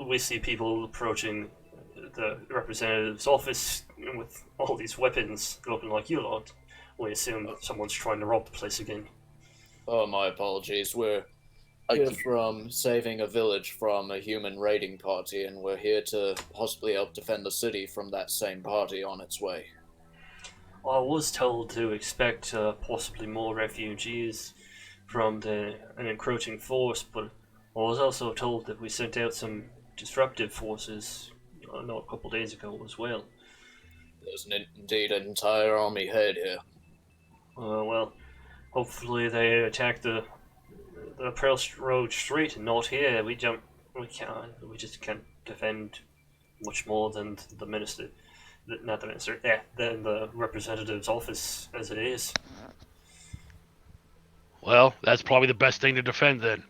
We see people approaching the representative's office with all these weapons looking like you lot. We assume that someone's trying to rob the place again." Oh, my apologies. We're here from saving a village from a human raiding party, and we're here to possibly help defend the city from that same party on its way. I was told to expect possibly more refugees from an encroaching force, but I was also told that we sent out some disruptive forces not a couple days ago as well. There's indeed an entire army head here. Well, hopefully they attack the Pearl Road Street and not here. We just can't defend much more than the minister. Not the minister, than the representative's office as it is. Well, that's probably the best thing to defend then.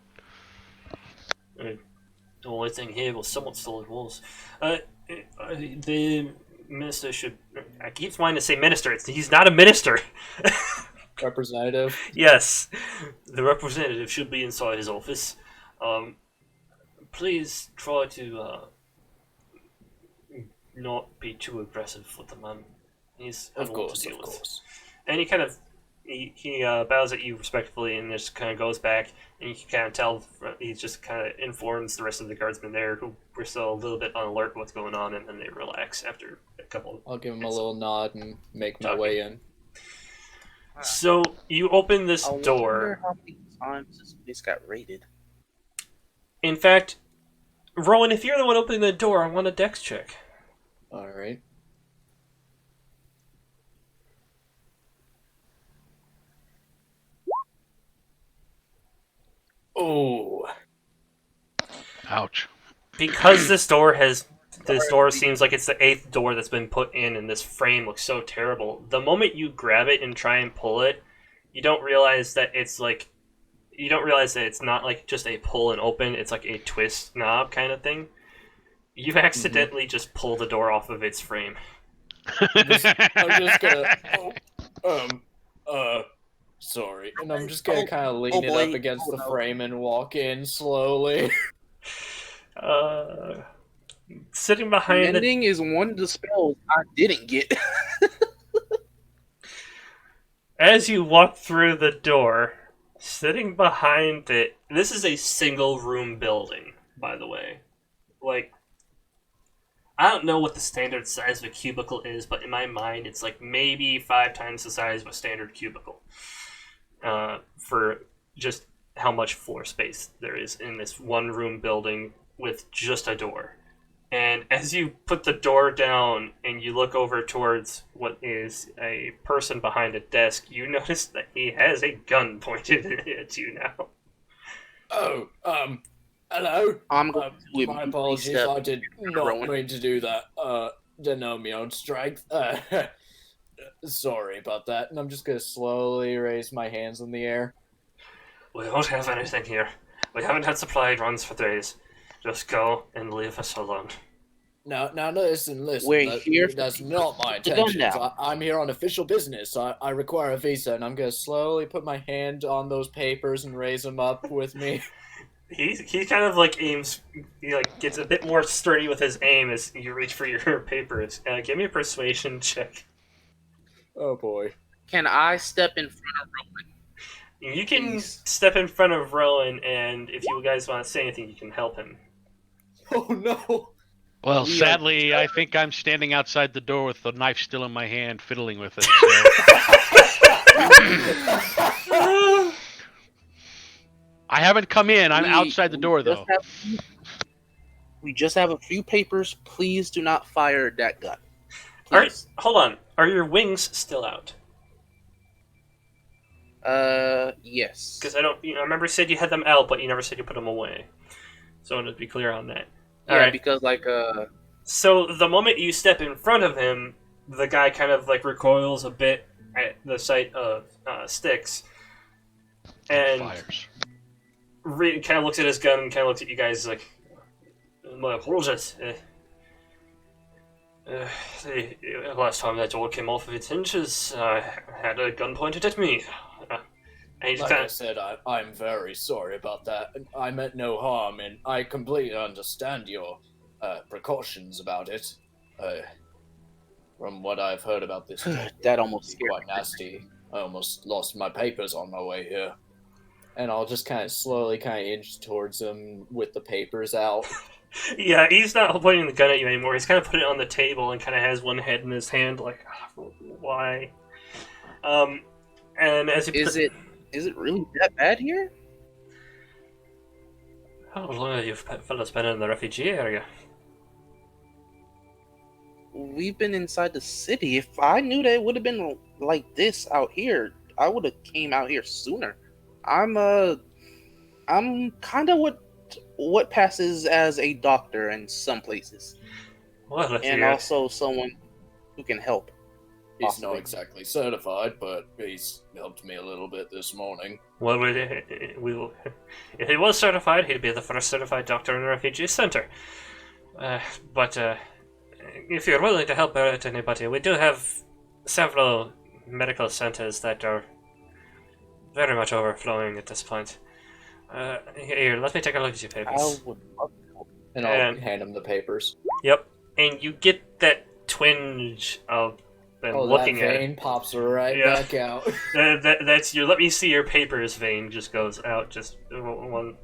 The only thing here was somewhat solid walls. The minister should. I keep wanting to say minister. He's not a minister. Representative? Yes, the representative should be inside his office. Please try to not be too aggressive with the man. He's Of a lot course, to deal of with. course. And he kind of he bows at you respectfully and just kind of goes back, and you can kind of tell he just kind of informs the rest of the guardsmen there, who were still a little bit on alert with what's going on, and then they relax after a couple. I'll give him a little nod and make my Talking. way in. So you open this I wonder door. how many times this place got raided. In fact, Rowan, if you're the one opening the door, I want a dex check. Alright. Oh. Ouch. Because this door seems like it's the 8th door that's been put in, and this frame looks so terrible. The moment you grab it and try and pull it, you don't realize that it's not like just a pull and open, it's like a twist knob kind of thing. You've accidentally just pulled the door off of its frame. I'm just gonna... sorry. And I'm just gonna kind of lean it up against the frame and walk in slowly. Sitting behind Mending is one of the spells I didn't get. As you walk through the door, sitting behind it, this is a single room building, by the way. Like, I don't know what the standard size of a cubicle is, but in my mind, it's like maybe 5 times the size of a standard cubicle. For just how much floor space there is in this one room building with just a door. And as you put the door down and you look over towards what is a person behind a desk, you notice that he has a gun pointed at you now. Oh, hello? I'm going to my apologies, I did not mean to do that. Didn't know my own strength. Sorry about that. And I'm just gonna slowly raise my hands in the air. We don't have anything here. We haven't had supply runs for days. Just go and leave us alone. No, listen. We're here That's not my intentions. I'm here on official business. I require a visa, and I'm gonna slowly put my hand on those papers and raise them up with me. He kind of like aims, he like gets a bit more sturdy with his aim as you reach for your papers. Give me a persuasion check. Oh boy. Can I step in front of Rowan? You can Please. step in front of Rowan, and if you guys want to say anything, you can help him. Oh no. Well, We are sadly, I think I'm standing outside the door with the knife still in my hand, fiddling with it. So I haven't come in. I'm outside the door, though. We just have a few papers. Please do not fire that gun. Alright, Please. hold on. Are your wings still out? Yes. Because I remember you said you had them out, but you never said you put them away. So I want to be clear on that. Yeah, Alright. because So the moment you step in front of him, the guy kind of like recoils a bit at the sight of Sticks, and Fires. kind of looks at his gun and kind of looks at you guys like, "My apologies. The last time that door came off of its hinges, I had a gun pointed at me." And he's Like kind I of, said, I'm very sorry about that. I meant no harm, and I completely understand your precautions about it. From what I've heard about this, that almost it's scared quite nasty. I almost lost my papers on my way here. And I'll just kind of slowly inch towards him with the papers out. yeah, he's not pointing the gun at you anymore. He's kind of put it on the table and kind of has one head in his hand, like, why? And as he Is it really that bad here? How long have you fellas been in the refugee area? We've been inside the city. If I knew that it would have been like this out here, I would have came out here sooner. I'm kind of what passes as a doctor in some places, Well, if and you're- also someone who can help. He's Possibly. not exactly certified, but he's helped me a little bit this morning. well, we'll, if he was certified, he'd be the first certified doctor in a refugee center. But if you're willing to help out anybody, we do have several medical centers that are very much overflowing at this point. Here, let me take a look at your I papers. would love to help. And I'll And- hand him the papers. Yep, and you get that twinge of them looking that at it. vein pops right Yeah. back out. That's your let me see your papers vein just goes out just one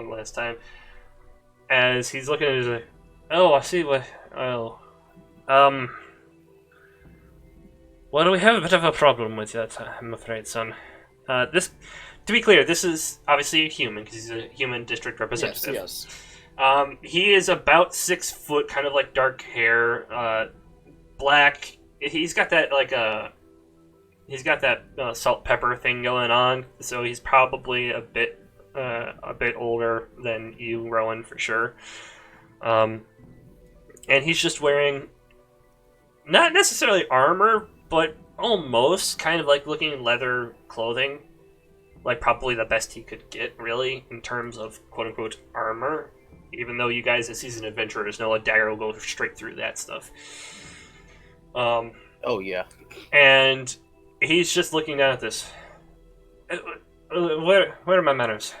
last time. As he's looking at it, he's like, oh, I see what. Oh. Well, we have a bit of a problem with that, I'm afraid, son. To be clear, this is obviously a human, because he's a human district representative. Yes. He is about 6 foot, kind of like dark hair, black. He's got that salt pepper thing going on, so he's probably a bit older than you, Rowan, for sure. And he's just wearing not necessarily armor, but almost kind of like looking leather clothing, like probably the best he could get, really, in terms of quote unquote armor. Even though you guys, as seasoned adventurers, know a dagger will go straight through that stuff. Oh yeah. And he's just looking down at this. Where are my manners?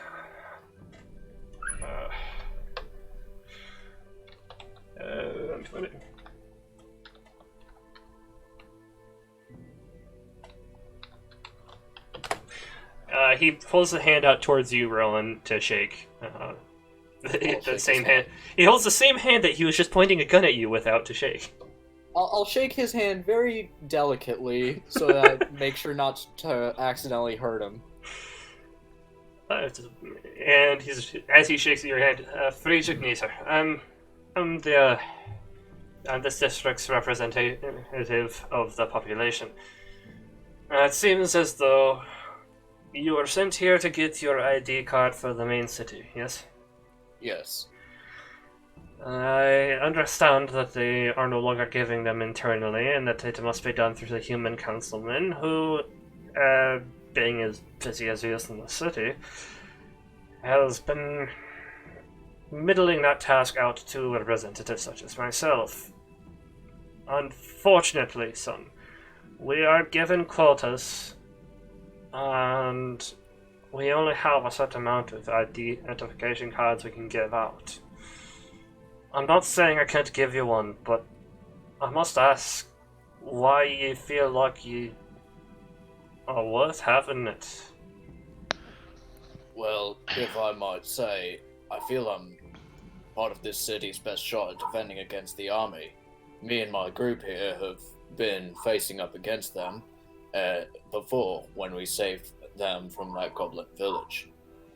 He pulls the hand out towards you, Rowan, to shake. The shake same his hand. He holds the same hand that he was just pointing a gun at you without to shake. I'll shake his hand very delicately so that I make sure not to accidentally hurt him. And as he shakes your hand, Friedrich Nieser, I'm this district's representative of the population. It seems as though you were sent here to get your ID card for the main city, yes? Yes. I understand that they are no longer giving them internally, and that it must be done through the human councilman, who, being as busy as he is in the city, has been middling that task out to representatives such as myself. Unfortunately, son, we are given quotas, and we only have a certain amount of identification cards we can give out. I'm not saying I can't give you one, but I must ask why you feel like you are worth having it. Well, if I might say, I feel I'm part of this city's best shot at defending against the army. Me and my group here have been facing up against them before when we saved them from that goblin village.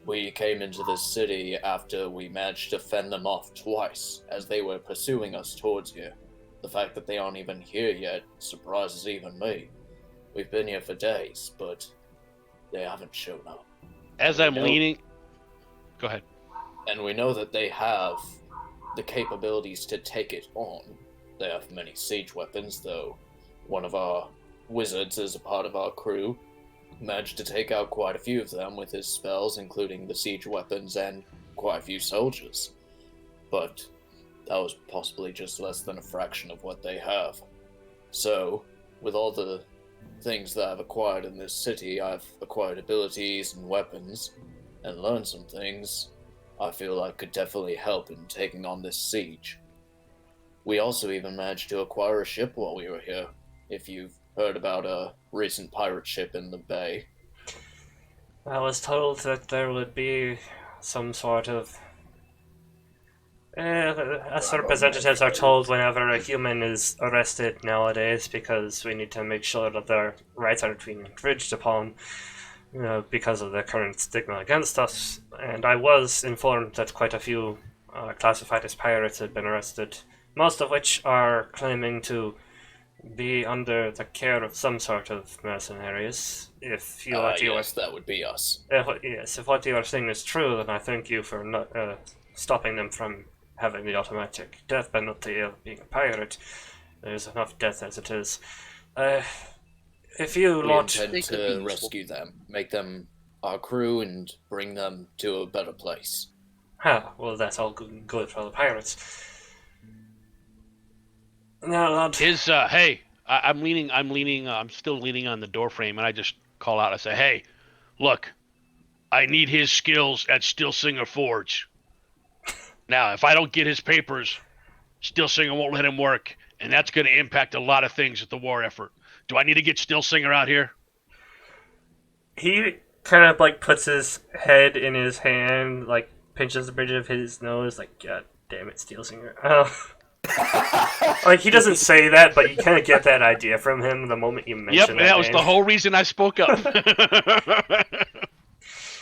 We came into this city after we managed to fend them off twice as they were pursuing us towards here. The fact that they aren't even here yet surprises even me. We've been here for days, but they haven't shown up. As I'm leaning... Go ahead. And we know that they have the capabilities to take it on. They have many siege weapons, though one of our wizards is a part of our crew. Managed to take out quite a few of them with his spells, including the siege weapons and quite a few soldiers. But that was possibly just less than a fraction of what they have. So, with all the things that I've acquired in this city, I've acquired abilities and weapons, and learned some things I feel I could definitely help in taking on this siege. We also even managed to acquire a ship while we were here, if you've heard about a recent pirate ship in the bay. I was told that there would be some sort of... as representatives are told whenever a human is arrested nowadays, because we need to make sure that their rights aren't being infringed upon, because of the current stigma against us. And I was informed that quite a few classified as pirates had been arrested, most of which are claiming to be under the care of some sort of mercenaries. If you Yes, that would be us. Yes, if what you are saying is true, then I thank you for not stopping them from having the automatic death penalty of being a pirate. There's enough death as it is. If you We launch... intend to rescue them, make them our crew, and bring them to a better place. Well, that's all good for the pirates. Now, lad. Hey, I'm still leaning on the doorframe, and I just call out. I say, hey, look, I need his skills at Stillsinger Forge. Now, if I don't get his papers, Stillsinger won't let him work, and that's going to impact a lot of things at the war effort. Do I need to get Stillsinger out here? He kind of like puts his head in his hand, like pinches the bridge of his nose, like, God damn it, Stillsinger. Like, he doesn't say that, but you kind of get that idea from him the moment you mention that was name. the whole reason I spoke up.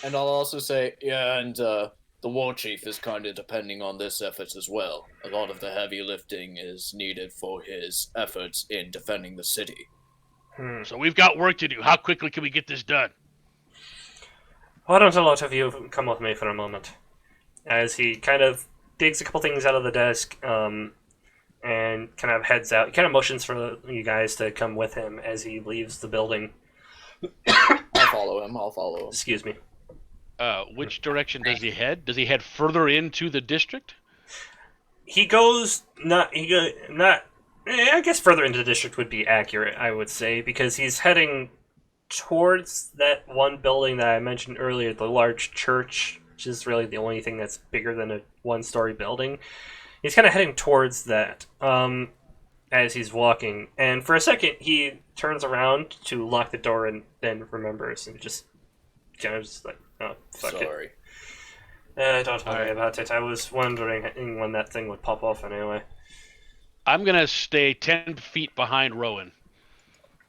And I'll also say, the war chief is kind of depending on this effort as well. A lot of the heavy lifting is needed for his efforts in defending the city. So we've got work to do. How quickly can we get this done? Why don't a lot of you come with me for a moment? As he kind of digs a couple things out of the desk, and kind of heads out. He kind of motions for you guys to come with him as he leaves the building. I'll follow him. Excuse me. Which direction does he head? Does he head further into the district? He goes I guess further into the district would be accurate, I would say, because he's heading towards that one building that I mentioned earlier, the large church, which is really the only thing that's bigger than a one-story building. He's kind of heading towards that as he's walking, and for a second he turns around to lock the door and then remembers and just kind of just like, oh, fuck Sorry. it. Don't worry about it. I was wondering when that thing would pop off anyway. I'm going to stay 10 feet behind Rowan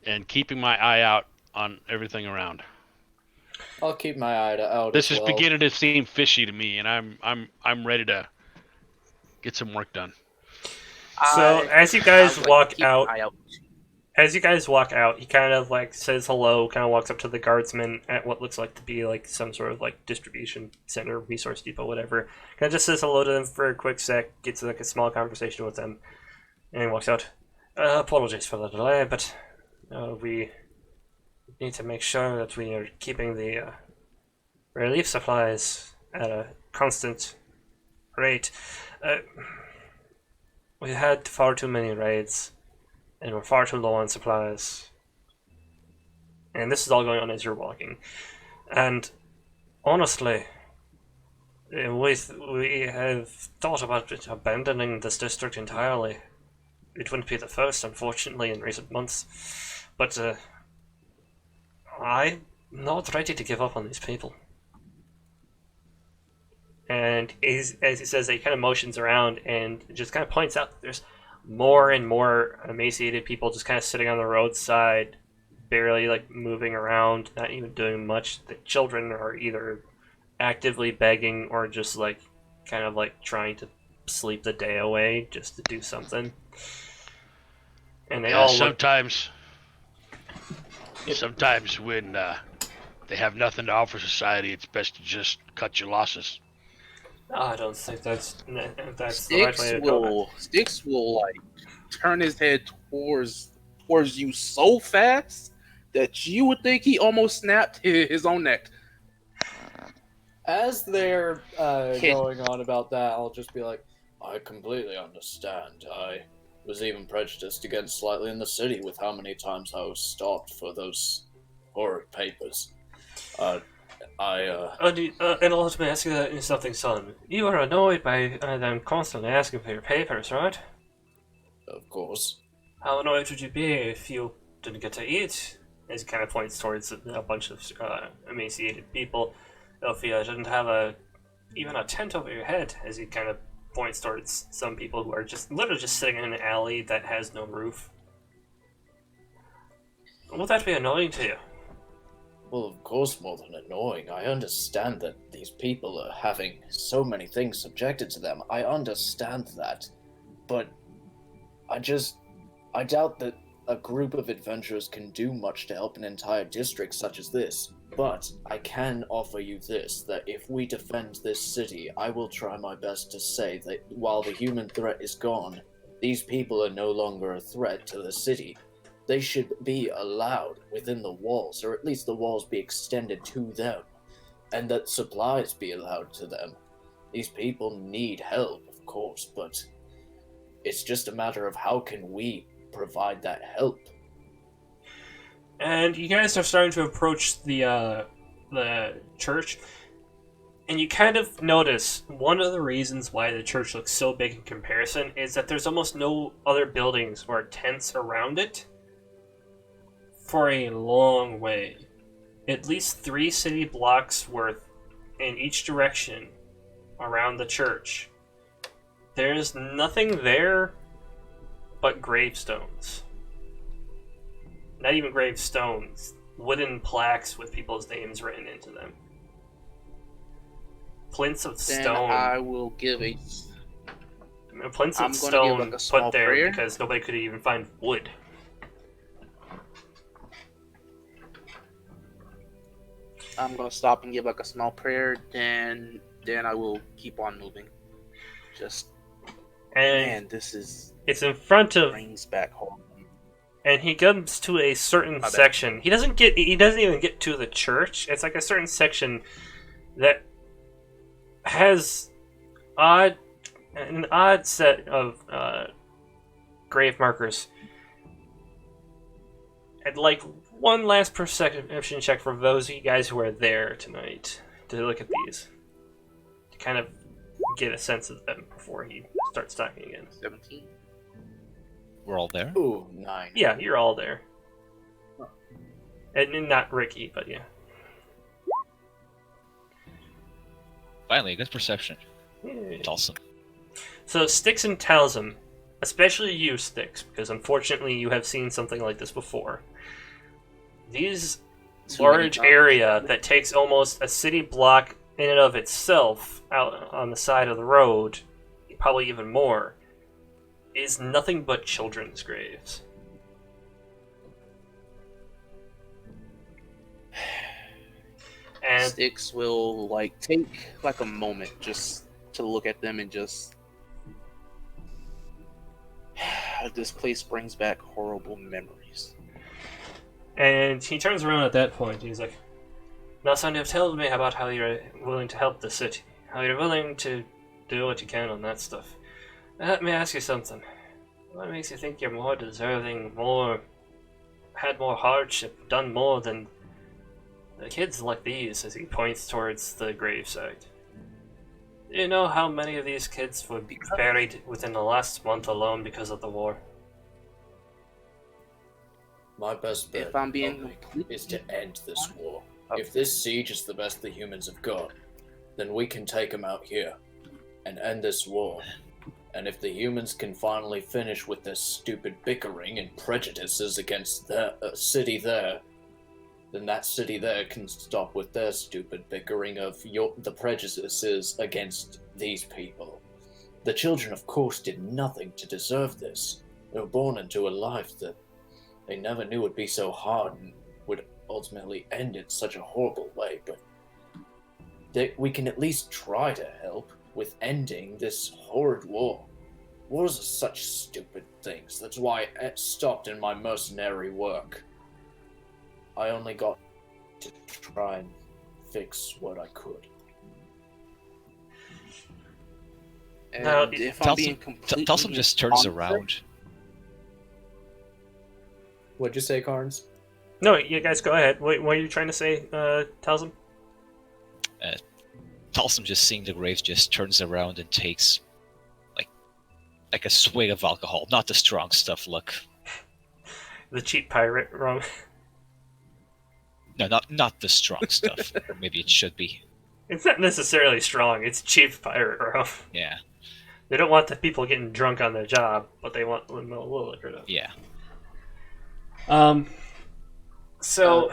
and keeping my eye out on everything around. I'll keep my eye out. This is beginning to seem fishy to me, and I'm ready to get some work done. So as you guys walk out, he kind of like says hello, kind of walks up to the guardsman at what looks like to be like some sort of like distribution center, resource depot, whatever. Kind of just says hello to them for a quick sec, gets like a small conversation with them, and walks out. Apologies for the delay, but we need to make sure that we are keeping the relief supplies at a constant rate. We had far too many raids, and we're far too low on supplies. And this is all going on as you're walking. And honestly, we have thought about abandoning this district entirely. It wouldn't be the first, unfortunately, in recent months. But I'm not ready to give up on these people. And as he says, he kind of motions around and just kind of points out that there's more and more emaciated people just kind of sitting on the roadside, barely like moving around, not even doing much. The children are either actively begging or just like kind of like trying to sleep the day away just to do something. And they all look. Sometimes when they have nothing to offer society, it's best to just cut your losses. I don't think that's the right way to go. Sticks will like turn his head towards you so fast that you would think he almost snapped his own neck. As they're going on about that, I'll just be like, I completely understand. I was even prejudiced against slightly in the city with how many times I was stopped for those horrid papers. And let me ask you something, son. You are annoyed by them constantly asking for your papers, right? Of course. How annoyed would you be if you didn't get to eat? As he kind of points towards a bunch of emaciated people. If you didn't have even a tent over your head, as he kind of points towards some people who are just literally just sitting in an alley that has no roof. Would that be annoying to you? Well, of course, more than annoying. I understand that these people are having so many things subjected to them. I understand that. But I doubt that a group of adventurers can do much to help an entire district such as this. But I can offer you this, that if we defend this city, I will try my best to say that while the human threat is gone, these people are no longer a threat to the city. They should be allowed within the walls, or at least the walls be extended to them, and that supplies be allowed to them. These people need help, of course, but it's just a matter of how can we provide that help. And you guys are starting to approach the church, and you kind of notice one of the reasons why the church looks so big in comparison is that there's almost no other buildings or tents around it for a long way. At least 3 city blocks worth in each direction around the church. There's nothing there but gravestones. Not even gravestones, wooden plaques with people's names written into them. Plinths of Then stone. I will give a. Plinths I'm of gonna stone give, like, a small put there prayer. because nobody could even find wood. I'm gonna stop and give like a small prayer. Then I will keep on moving. Just And man, this is it's in front of. brings back home. And he comes to a certain bad. section. He doesn't even get to the church. It's like a certain section that has an odd set of grave markers. And like one last perception check for those of you guys who are there tonight to look at these. To kind of get a sense of them before he starts talking again. 17. We're all there. Ooh, 9. Yeah, you're all there. And not Ricky, but yeah. Finally, a good perception. Yeah. It's awesome. So Styx and tells him, especially you, Styx, because unfortunately you have seen something like this before. These Too many large times. area that takes almost a city block in and of itself out on the side of the road, probably even more, is nothing but children's graves. And Sticks will like take like a moment just to look at them and just. This place brings back horrible memories. And he turns around at that point. He's like, "Now, son, you've told me about how you're willing to help the city, how you're willing to do what you can on that stuff. Let me ask you something. What makes you think you're more deserving, had more hardship, done more than the kids like these?" As he points towards the gravesite. Do you know how many of these kids were buried within the last month alone because of the war? My best bet If I'm being is to end this war. Okay. If this siege is the best the humans have got, then we can take them out here and end this war. And if the humans can finally finish with their stupid bickering and prejudices against their city there, then that city there can stop with their stupid bickering of the prejudices against these people. The children, of course, did nothing to deserve this. They were born into a life that they never knew would be so hard and would ultimately end in such a horrible way, but we can at least try to help with ending this horrid war. Wars are such stupid things. That's why I stopped in my mercenary work. I only got to try and fix what I could. And Now, if I'm being completely Talsum just turns honest, around. What'd you say, Carnes? No, you guys go ahead. What are you trying to say, Talsum? Talsum, just seeing the graves, just turns around and takes like a swig of alcohol, not the strong stuff. Look, The cheap pirate rum. no, not the strong stuff. Or maybe it should be. It's not necessarily strong. It's cheap pirate rum. Yeah, They don't want the people getting drunk on their job, but they want a little liquor though. yeah. So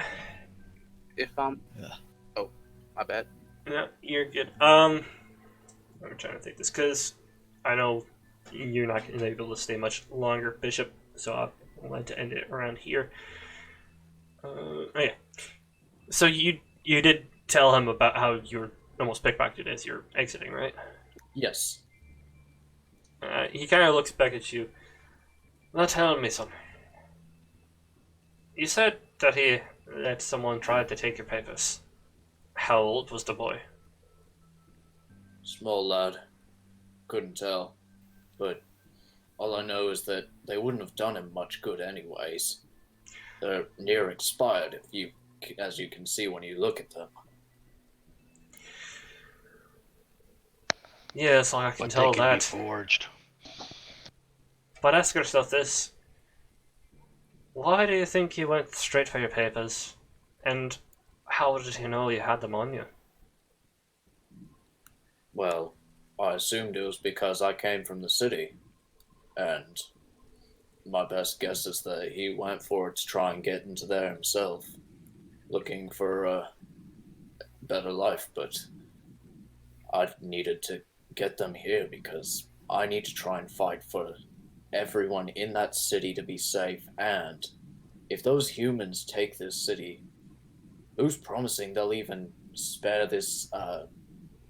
if I'm, Ugh. oh, my bad. no, you're good. I'm trying to think this because I know you're not going to be able to stay much longer, Bishop. So I wanted to end it around here. Oh yeah. So you did tell him about how you were almost pickpocketed as you're exiting, right? Yes. He kind of looks back at you. Now tell me something. You said that someone tried to take your papers. How old was the boy? Small lad. Couldn't tell. But all I know is that they wouldn't have done him much good anyways. They're near expired, as you can see when you look at them. Yes, I can But tell they can be that. forged. But ask yourself this. Why do you think you went straight for your papers? And how did he know you had them on you? Well, I assumed it was because I came from the city. And my best guess is that he went for it to try and get into there himself. Looking for a better life, but I needed to get them here because I need to try and fight for everyone in that city to be safe, and if those humans take this city, who's promising they'll even spare this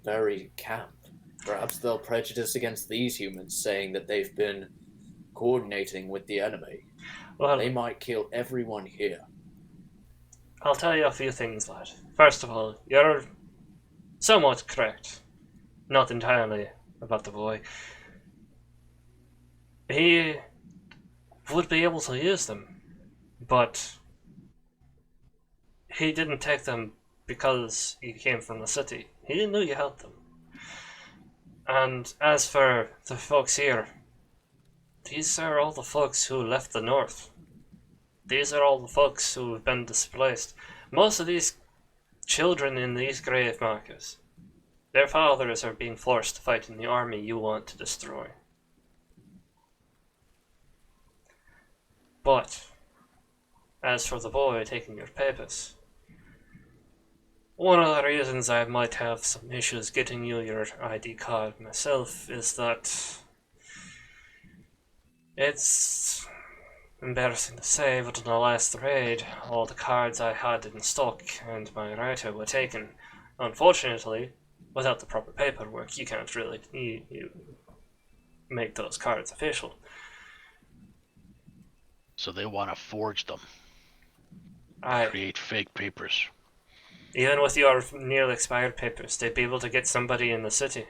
very camp? Perhaps they'll prejudice against these humans, saying that they've been coordinating with the enemy. Well, They might kill everyone here. I'll tell you a few things, lad. First of all, you're somewhat correct. Not entirely about the boy. He would be able to use them, but he didn't take them because he came from the city. He knew you had them. And as for the folks here, these are all the folks who left the north. These are all the folks who have been displaced. Most of these children in these grave markers, their fathers are being forced to fight in the army you want to destroy. But, as for the boy taking your papers, one of the reasons I might have some issues getting you your ID card myself is that it's embarrassing to say, but in the last raid, all the cards I had in stock and my writer were taken. Unfortunately, without the proper paperwork, you can't really you make those cards official. So they want to forge them, I create fake papers. Even with your nearly expired papers, they'd be able to get somebody in the city.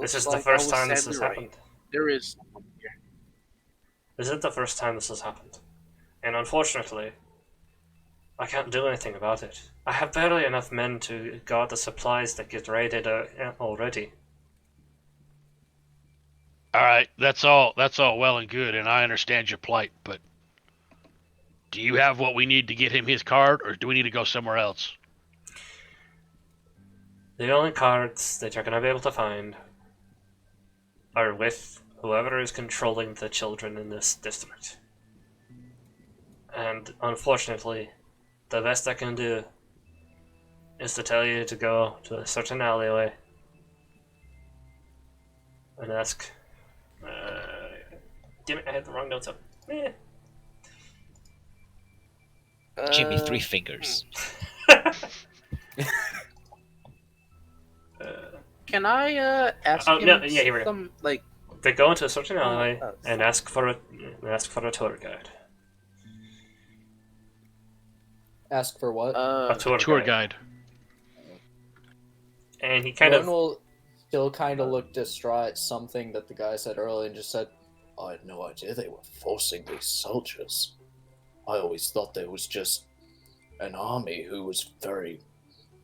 This is the first time this has happened. There is someone here. This isn't the first time this has happened. And unfortunately, I can't do anything about it. I have barely enough men to guard the supplies that get raided already. All right, that's all well and good, and I understand your plight, but do you have what we need to get him his card, or do we need to go somewhere else? The only cards that you're going to be able to find are with whoever is controlling the children in this district. And unfortunately, the best I can do is to tell you to go to a certain alleyway and ask. Damn it, I had the wrong notes up. Jimmy Three Fingers. Can I ask him no, yeah, here we go. some like? They go into a certain alleyway and ask for a tour guide. Ask for what? A Tour guide. And he kind Ron of will still kind of look distraught at something that the guy said earlier and just said, I had no idea they were forcing these soldiers. I always thought there was just an army who was very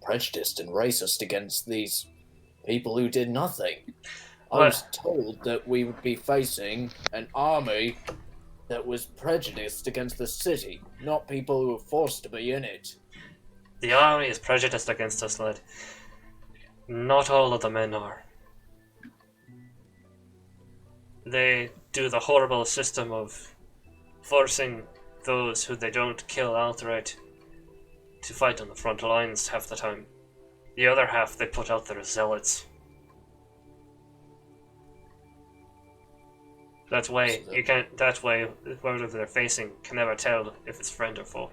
prejudiced and racist against these people who did nothing. I was told that we would be facing an army that was prejudiced against the city, not people who were forced to be in it. The army is prejudiced against us, lad. Not all of the men are. They do the horrible system of forcing those who they don't kill outright to fight on the front lines half the time. The other half they put out there as zealots. That way, you can't. That way, whoever they're facing can never tell if it's friend or foe.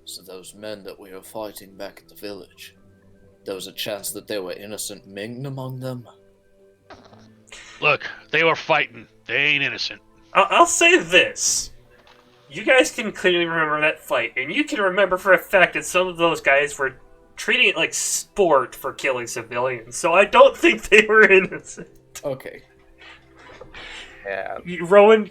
So those men that we were fighting back at the village, there was a chance that there were innocent Ming among them? Look, they were fighting. They ain't innocent. I'll say this. You guys can clearly remember that fight, and you can remember for a fact that some of those guys were treating it like sport for killing civilians, so I don't think they were innocent. Okay. Yeah. Rowan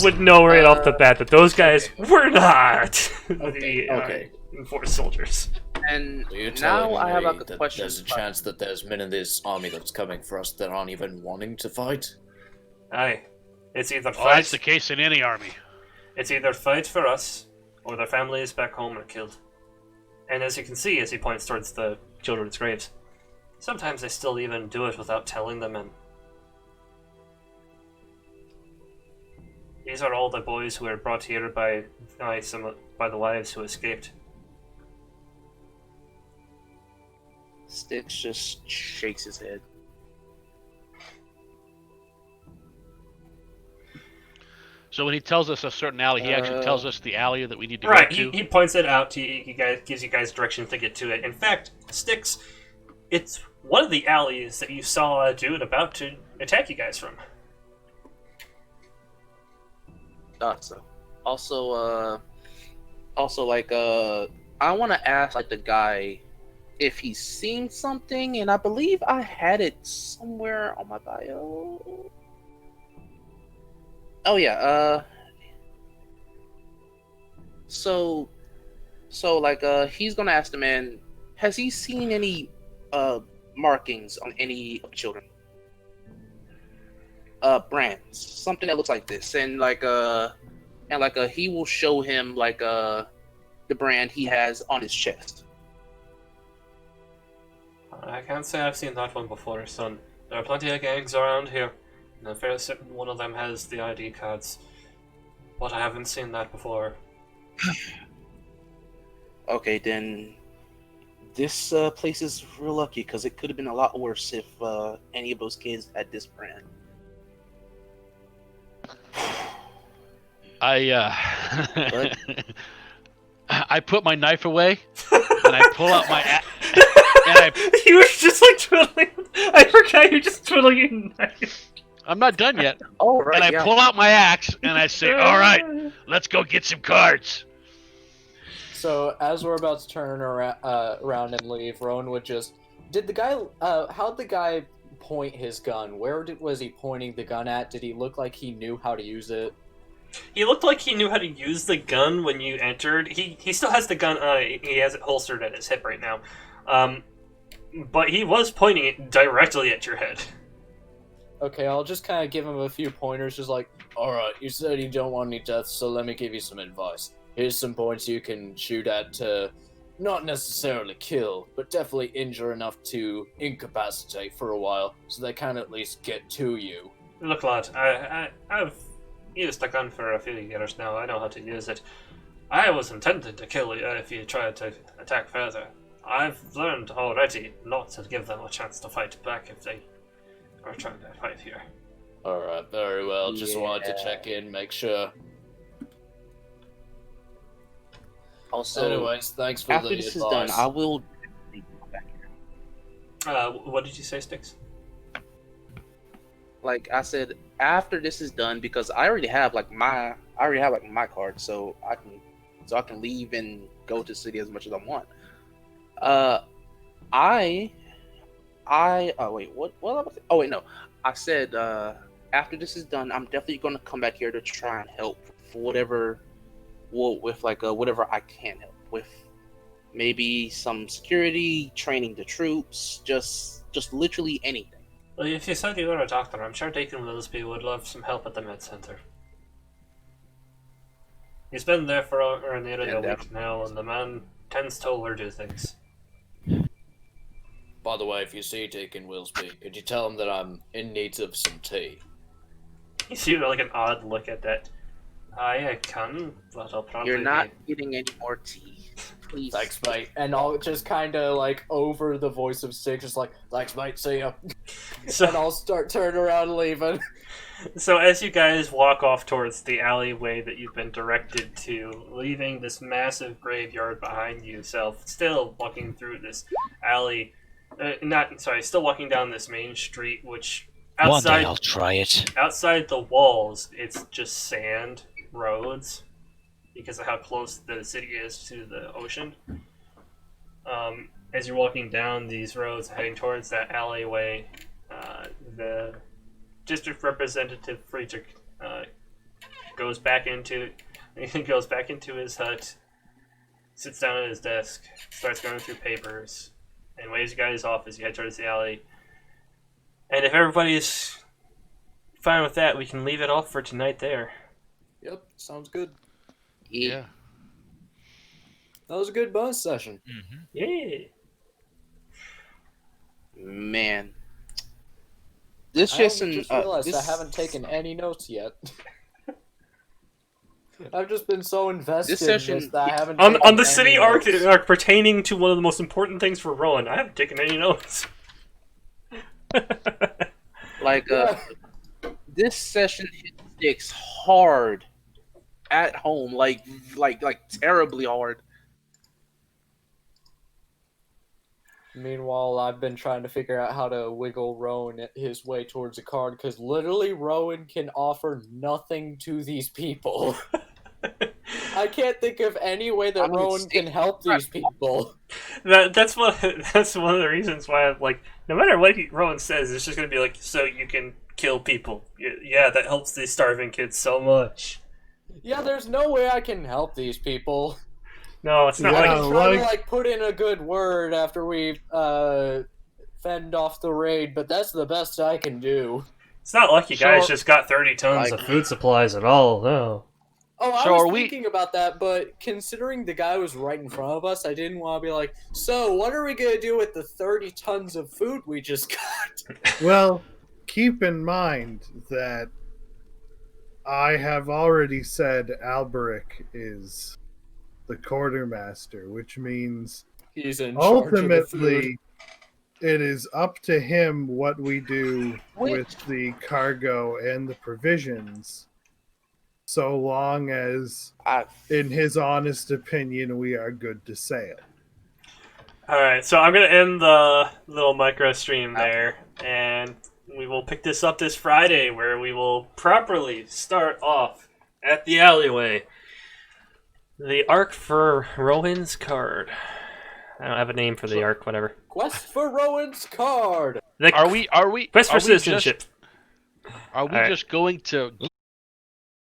would know right off the bat that those guys were not the enforced soldiers. And So you're now telling I have me a that question. there's a chance that there's men in this army that's coming for us that aren't even wanting to fight? Aye. It's either Well, that's fight. the case in any army. It's either fight for us, or their families back home are killed. And as you can see, as he points towards the children's graves, sometimes they still even do it without telling the men. These are all the boys who were brought here by the wives who escaped. Sticks just shakes his head. So when he tells us a certain alley, he actually tells us the alley that we need to Right, go to. he points it out. He gives you guys direction to get to it. In fact, Sticks, it's one of the alleys that you saw a dude about to attack you guys from. Thought so. Also, like, I want to ask, like, the guy if he's seen something, and I believe I had it somewhere on my bio. Oh yeah. So, like, he's gonna ask the man, has he seen any markings on any of the children? Brands, something that looks like this, and he will show him the brand he has on his chest. I can't say I've seen that one before, son. There are plenty of gangs around here, and I'm fairly certain one of them has the ID cards. But I haven't seen that before. Okay, then this place is real lucky, because it could have been a lot worse if any of those kids had this brand. I put my knife away, and I pull out my You were just like twiddling. I forgot you're just twiddling your knife. I'm not done yet. Oh, right, And I yeah. pull out my axe, and I say, all right, let's go get some cards. So as we're about to turn around and leave, Rowan would just... Did the guy... how'd the guy point his gun? Where was he pointing the gun at? Did he look like he knew how to use it? He looked like he knew how to use the gun when you entered. He still has the gun. He has it holstered at his hip right now. But he was pointing it directly at your head. Okay, I'll just kind of give him a few pointers, just like, Alright, you said you don't want any deaths, so let me give you some advice. Here's some points you can shoot at to not necessarily kill, but definitely injure enough to incapacitate for a while, so they can at least get to you. Look, lad, I've used a gun for a few years now. I know how to use it. I was intended to kill you if you tried to attack further. I've learned already not to give them a chance to fight back if they are trying to fight here. Alright, very well. Just wanted to check in, make sure. Also, Anyways, thanks for after the this advice. is done, I will come back here. What did you say, Sticks? Like I said, after this is done, because I already have my card, so I can leave and go to the city as much as I want. Wait, what was it? Oh wait, no. I said after this is done, I'm definitely gonna come back here to try and help for whatever I can help with. Maybe some security, training the troops, just literally anything. Well, if you said you were a doctor, I'm sure Deacon Willsby would love some help at the med center. He's been there for nearly a week now, and the man tends to overdo things. By the way, if you see Deacon Willsby, could you tell him that I'm in need of some tea? You see like an odd look at that. I can, but I'll probably You're not getting any more tea, please. Thanks, mate. and I'll just kind of like over the voice of Stig, just like, Thanks, mate. See ya. and So, I'll start turning around and leaving. so as you guys walk off towards the alleyway that you've been directed to, leaving this massive graveyard behind you, still walking through this alley, still walking down this main street, which One day outside I'll try it. outside the walls, it's just sand roads because of how close the city is to the ocean. As you're walking down these roads heading towards that alleyway, the district representative Friedrich goes back into his hut, sits down at his desk, starts going through papers, and waves you guys off as you head towards the alley. And if everybody's fine with that, we can leave it off for tonight there. Yep, sounds good. Yeah. That was a good bonus session. Mm-hmm. Yeah. Man. This I just just realized I haven't taken any notes yet. I've just been so invested This session- in this that I haven't On taken the any city notes. arc pertaining to one of the most important things for Rowan, I haven't taken any notes. This session hit Sticks hard at home, like terribly hard. Meanwhile, I've been trying to figure out how to wiggle Rowan his way towards a card, because literally Rowan can offer nothing to these people. I can't think of any way that Rowan can help these people. That's one of the reasons why I'm like, no matter what Rowan says, it's just gonna be like, so you can kill people. Yeah, that helps these starving kids so much. Yeah, there's no way I can help these people. No, it's not Yeah. like I'm trying to put in a good word after we fend off the raid, but that's the best I can do. it's not like you guys So- just got 30 tons of food supplies at all. No. Oh, I So was are we- thinking about that, but considering the guy was right in front of us, I didn't want to be like, so what are we going to do with the 30 tons of food we just got? Well, keep in mind that I have already said Alberic is the quartermaster, which means He's in charge of the food. ultimately it is up to him what we do with the cargo and the provisions, so long as, in his honest opinion, we are good to sail. Alright, so I'm going to end the little micro stream there, and we will pick this up this Friday, where we will properly start off at the alleyway. The arc for Rowan's card. I don't have a name for the arc, whatever. Quest for Rowan's card! The Are we Quest for are we citizenship. Are we Alright. just going to